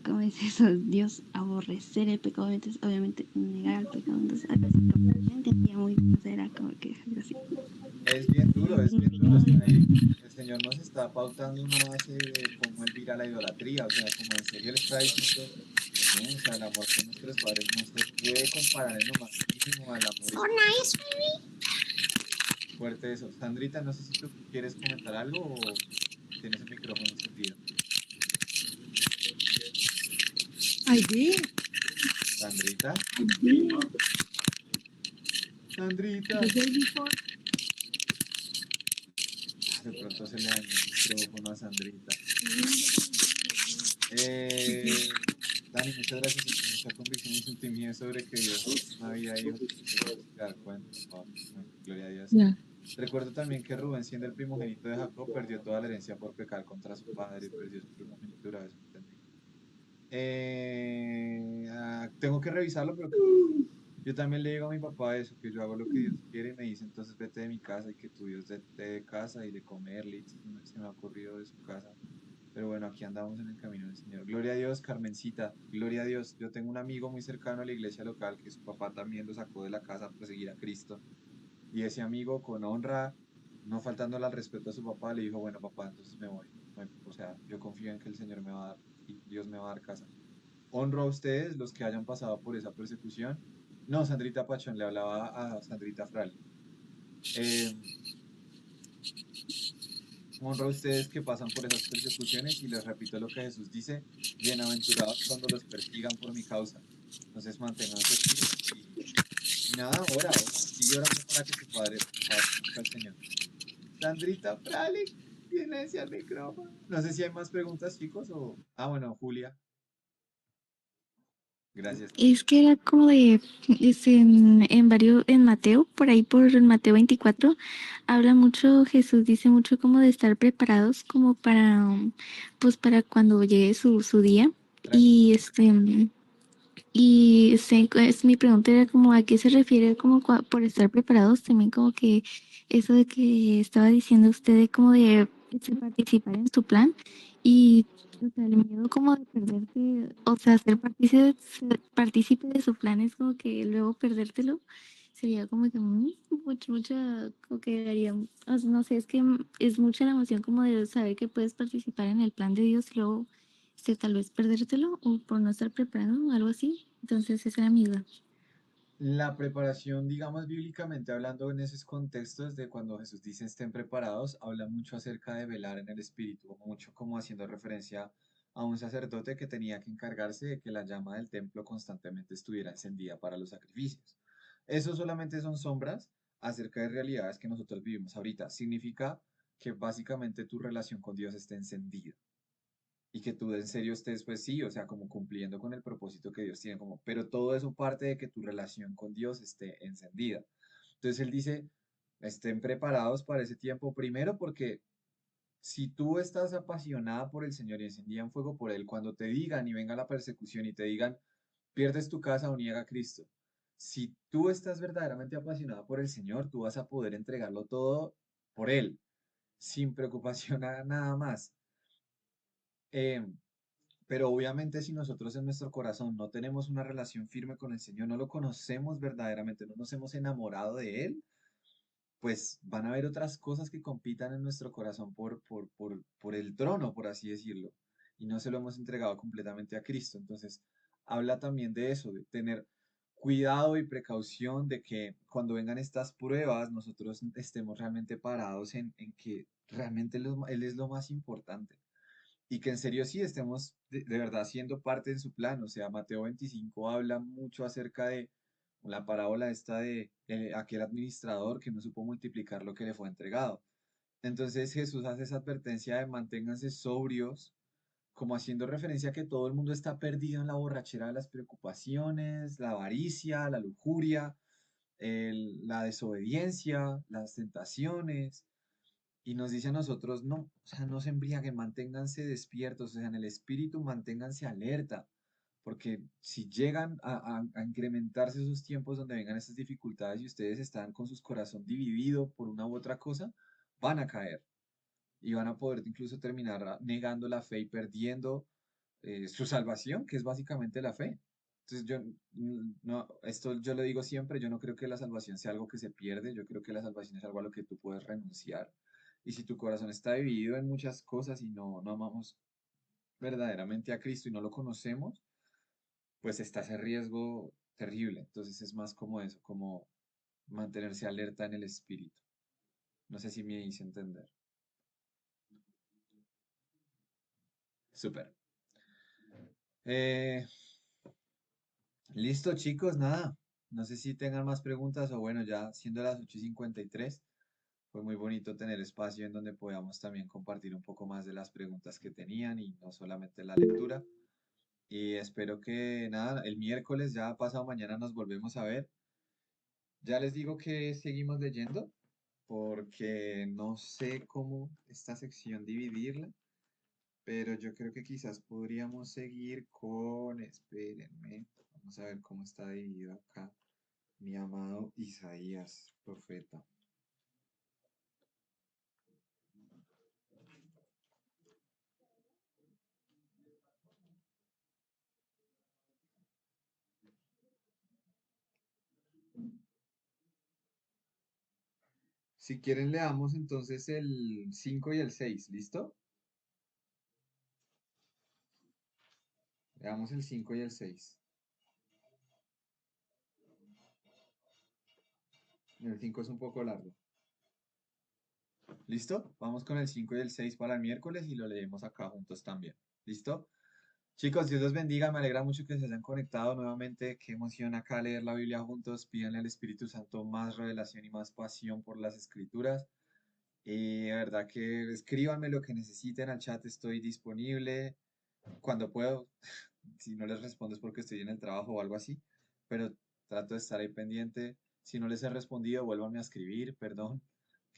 ¿cómo es eso? Dios aborrecer el pecado, entonces obviamente negar el pecado. Entonces algo así, como que no entendía muy bien, o sea, era como que algo así. Es bien duro, es bien duro. Significado. El Señor nos está pautando una base de cómo Él mira la idolatría. O sea, como en serio le está diciendo, no, o sea, el amor con nuestros padres no se puede comparar en lo más mínimo al amor. Fuerte eso. Sandrita, no sé si tú quieres comentar algo o... Tienes el micrófono encendido. I did. Sandrita, I did. Sandrita. The day before. De pronto se le dañó el micrófono a Sandrita. Dani, muchas gracias. Sentí mucha convicción y sentimiento sobre que Dios me había ido. Tenemos que dar cuenta. Oh, gloria a Dios. Yeah. Recuerdo también que Rubén, siendo el primogénito de Jacob, perdió toda la herencia por pecar contra su padre y perdió su primogenitura. Eso entendí. Tengo que revisarlo, pero yo también le digo a mi papá eso, que yo hago lo que Dios quiere y me dice, entonces vete de mi casa y que tu Dios te dé casa y de comerle. Y se me ha ocurrido de su casa. Pero bueno, aquí andamos en el camino del Señor. Gloria a Dios, Carmencita. Gloria a Dios. Yo tengo un amigo muy cercano a la iglesia local que su papá también lo sacó de la casa para seguir a Cristo. Y ese amigo, con honra, no faltándole al respeto a su papá, le dijo, bueno, papá, entonces me voy. O sea, yo confío en que el Señor me va a dar y Dios me va a dar casa. Honro a ustedes, los que hayan pasado por esa persecución. No, Sandrita Pachón, le hablaba a Sandrita Fral. Honro a ustedes que pasan por esas persecuciones y les repito lo que Jesús dice, bienaventurados cuando los persigan por mi causa. Entonces manténganse firmes y nada, ora, sigue orando para que tu padre conozca al Señor. Sandrita Fralic, viene hacia el micrófono. No sé si hay más preguntas, chicos, o... Ah, bueno, Julia. Gracias. Es que era como de, en Mateo, por ahí por el Mateo 24, habla mucho, Jesús dice mucho como de estar preparados como para, pues para cuando llegue su día. Y es, mi pregunta era como a qué se refiere como por estar preparados, también como que eso de que estaba diciendo usted de como de participar en su plan y o sea, el miedo como de perderte, o sea, ser partícipe de su plan es como que luego perdértelo sería como que mucha, como que daría, o sea, no sé, es que es mucha la emoción como de saber que puedes participar en el plan de Dios y luego tal vez perdértelo o por no estar preparado o algo así. Entonces esa era mi duda. La preparación, digamos, bíblicamente hablando en esos contextos de cuando Jesús dice estén preparados, habla mucho acerca de velar en el espíritu, mucho como haciendo referencia a un sacerdote que tenía que encargarse de que la llama del templo constantemente estuviera encendida para los sacrificios. Eso solamente son sombras acerca de realidades que nosotros vivimos ahorita. Significa que básicamente tu relación con Dios esté encendida y que tú en serio estés, pues sí, o sea, como cumpliendo con el propósito que Dios tiene, como, pero todo eso parte de que tu relación con Dios esté encendida. Entonces él dice, estén preparados para ese tiempo, primero porque si tú estás apasionada por el Señor y encendida en fuego por Él, cuando te digan y venga la persecución y te digan, pierdes tu casa o niega a Cristo, si tú estás verdaderamente apasionada por el Señor, tú vas a poder entregarlo todo por Él, sin preocupación a nada más. Em, Pero obviamente si nosotros en nuestro corazón no tenemos una relación firme con el Señor, no lo conocemos verdaderamente, no nos hemos enamorado de Él, pues van a haber otras cosas que compitan en nuestro corazón por el trono, por así decirlo, y no se lo hemos entregado completamente a Cristo. Entonces, habla también de eso, de tener cuidado y precaución de que cuando vengan estas pruebas, nosotros estemos realmente parados en que realmente Él es lo más importante y que en serio sí estemos de verdad siendo parte de su plan. O sea, Mateo 25 habla mucho acerca de la parábola esta de aquel administrador que no supo multiplicar lo que le fue entregado. Entonces Jesús hace esa advertencia de manténganse sobrios, como haciendo referencia a que todo el mundo está perdido en la borrachera de las preocupaciones, la avaricia, la lujuria, la desobediencia, las tentaciones. Y nos dice a nosotros, no, o sea, no se embriaguen, manténganse despiertos, o sea, en el espíritu manténganse alerta, porque si llegan a incrementarse esos tiempos donde vengan estas dificultades y ustedes están con su corazón dividido por una u otra cosa, van a caer y van a poder incluso terminar negando la fe y perdiendo su salvación, que es básicamente la fe. Entonces yo, no, esto yo lo digo siempre, yo no creo que la salvación sea algo que se pierde, yo creo que la salvación es algo a lo que tú puedes renunciar. Y si tu corazón está dividido en muchas cosas y no amamos verdaderamente a Cristo y no lo conocemos, pues está ese riesgo terrible. Entonces es más como eso, como mantenerse alerta en el espíritu. No sé si me hice entender. Súper. Eh, listo, chicos, nada. No sé si tengan más preguntas o bueno, ya siendo las 8:53, fue muy bonito tener espacio en donde podamos también compartir un poco más de las preguntas que tenían y no solamente la lectura. Y espero que nada, el miércoles, ya pasado mañana, nos volvemos a ver. Ya les digo que seguimos leyendo porque no sé cómo esta sección dividirla, pero yo creo que quizás podríamos seguir con, espérenme, vamos a ver cómo está dividido acá, mi amado Isaías, profeta. Si quieren leamos entonces el 5 y el 6, ¿listo? Leamos el 5 y el 6. El 5 es un poco largo. ¿Listo? Vamos con el 5 y el 6 para el miércoles y lo leemos acá juntos también. ¿Listo? Chicos, Dios los bendiga. Me alegra mucho que se hayan conectado nuevamente. Qué emoción acá leer la Biblia juntos. Pídanle al Espíritu Santo más revelación y más pasión por las Escrituras. Y de verdad que escríbanme lo que necesiten al chat. Estoy disponible cuando puedo. Si no les respondo es porque estoy en el trabajo o algo así. Pero trato de estar ahí pendiente. Si no les he respondido, vuélvanme a escribir. Perdón,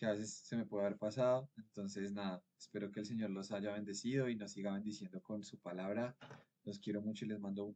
que a veces se me puede haber pasado. Entonces, nada, espero que el Señor los haya bendecido y nos siga bendiciendo con su palabra. Los quiero mucho y les mando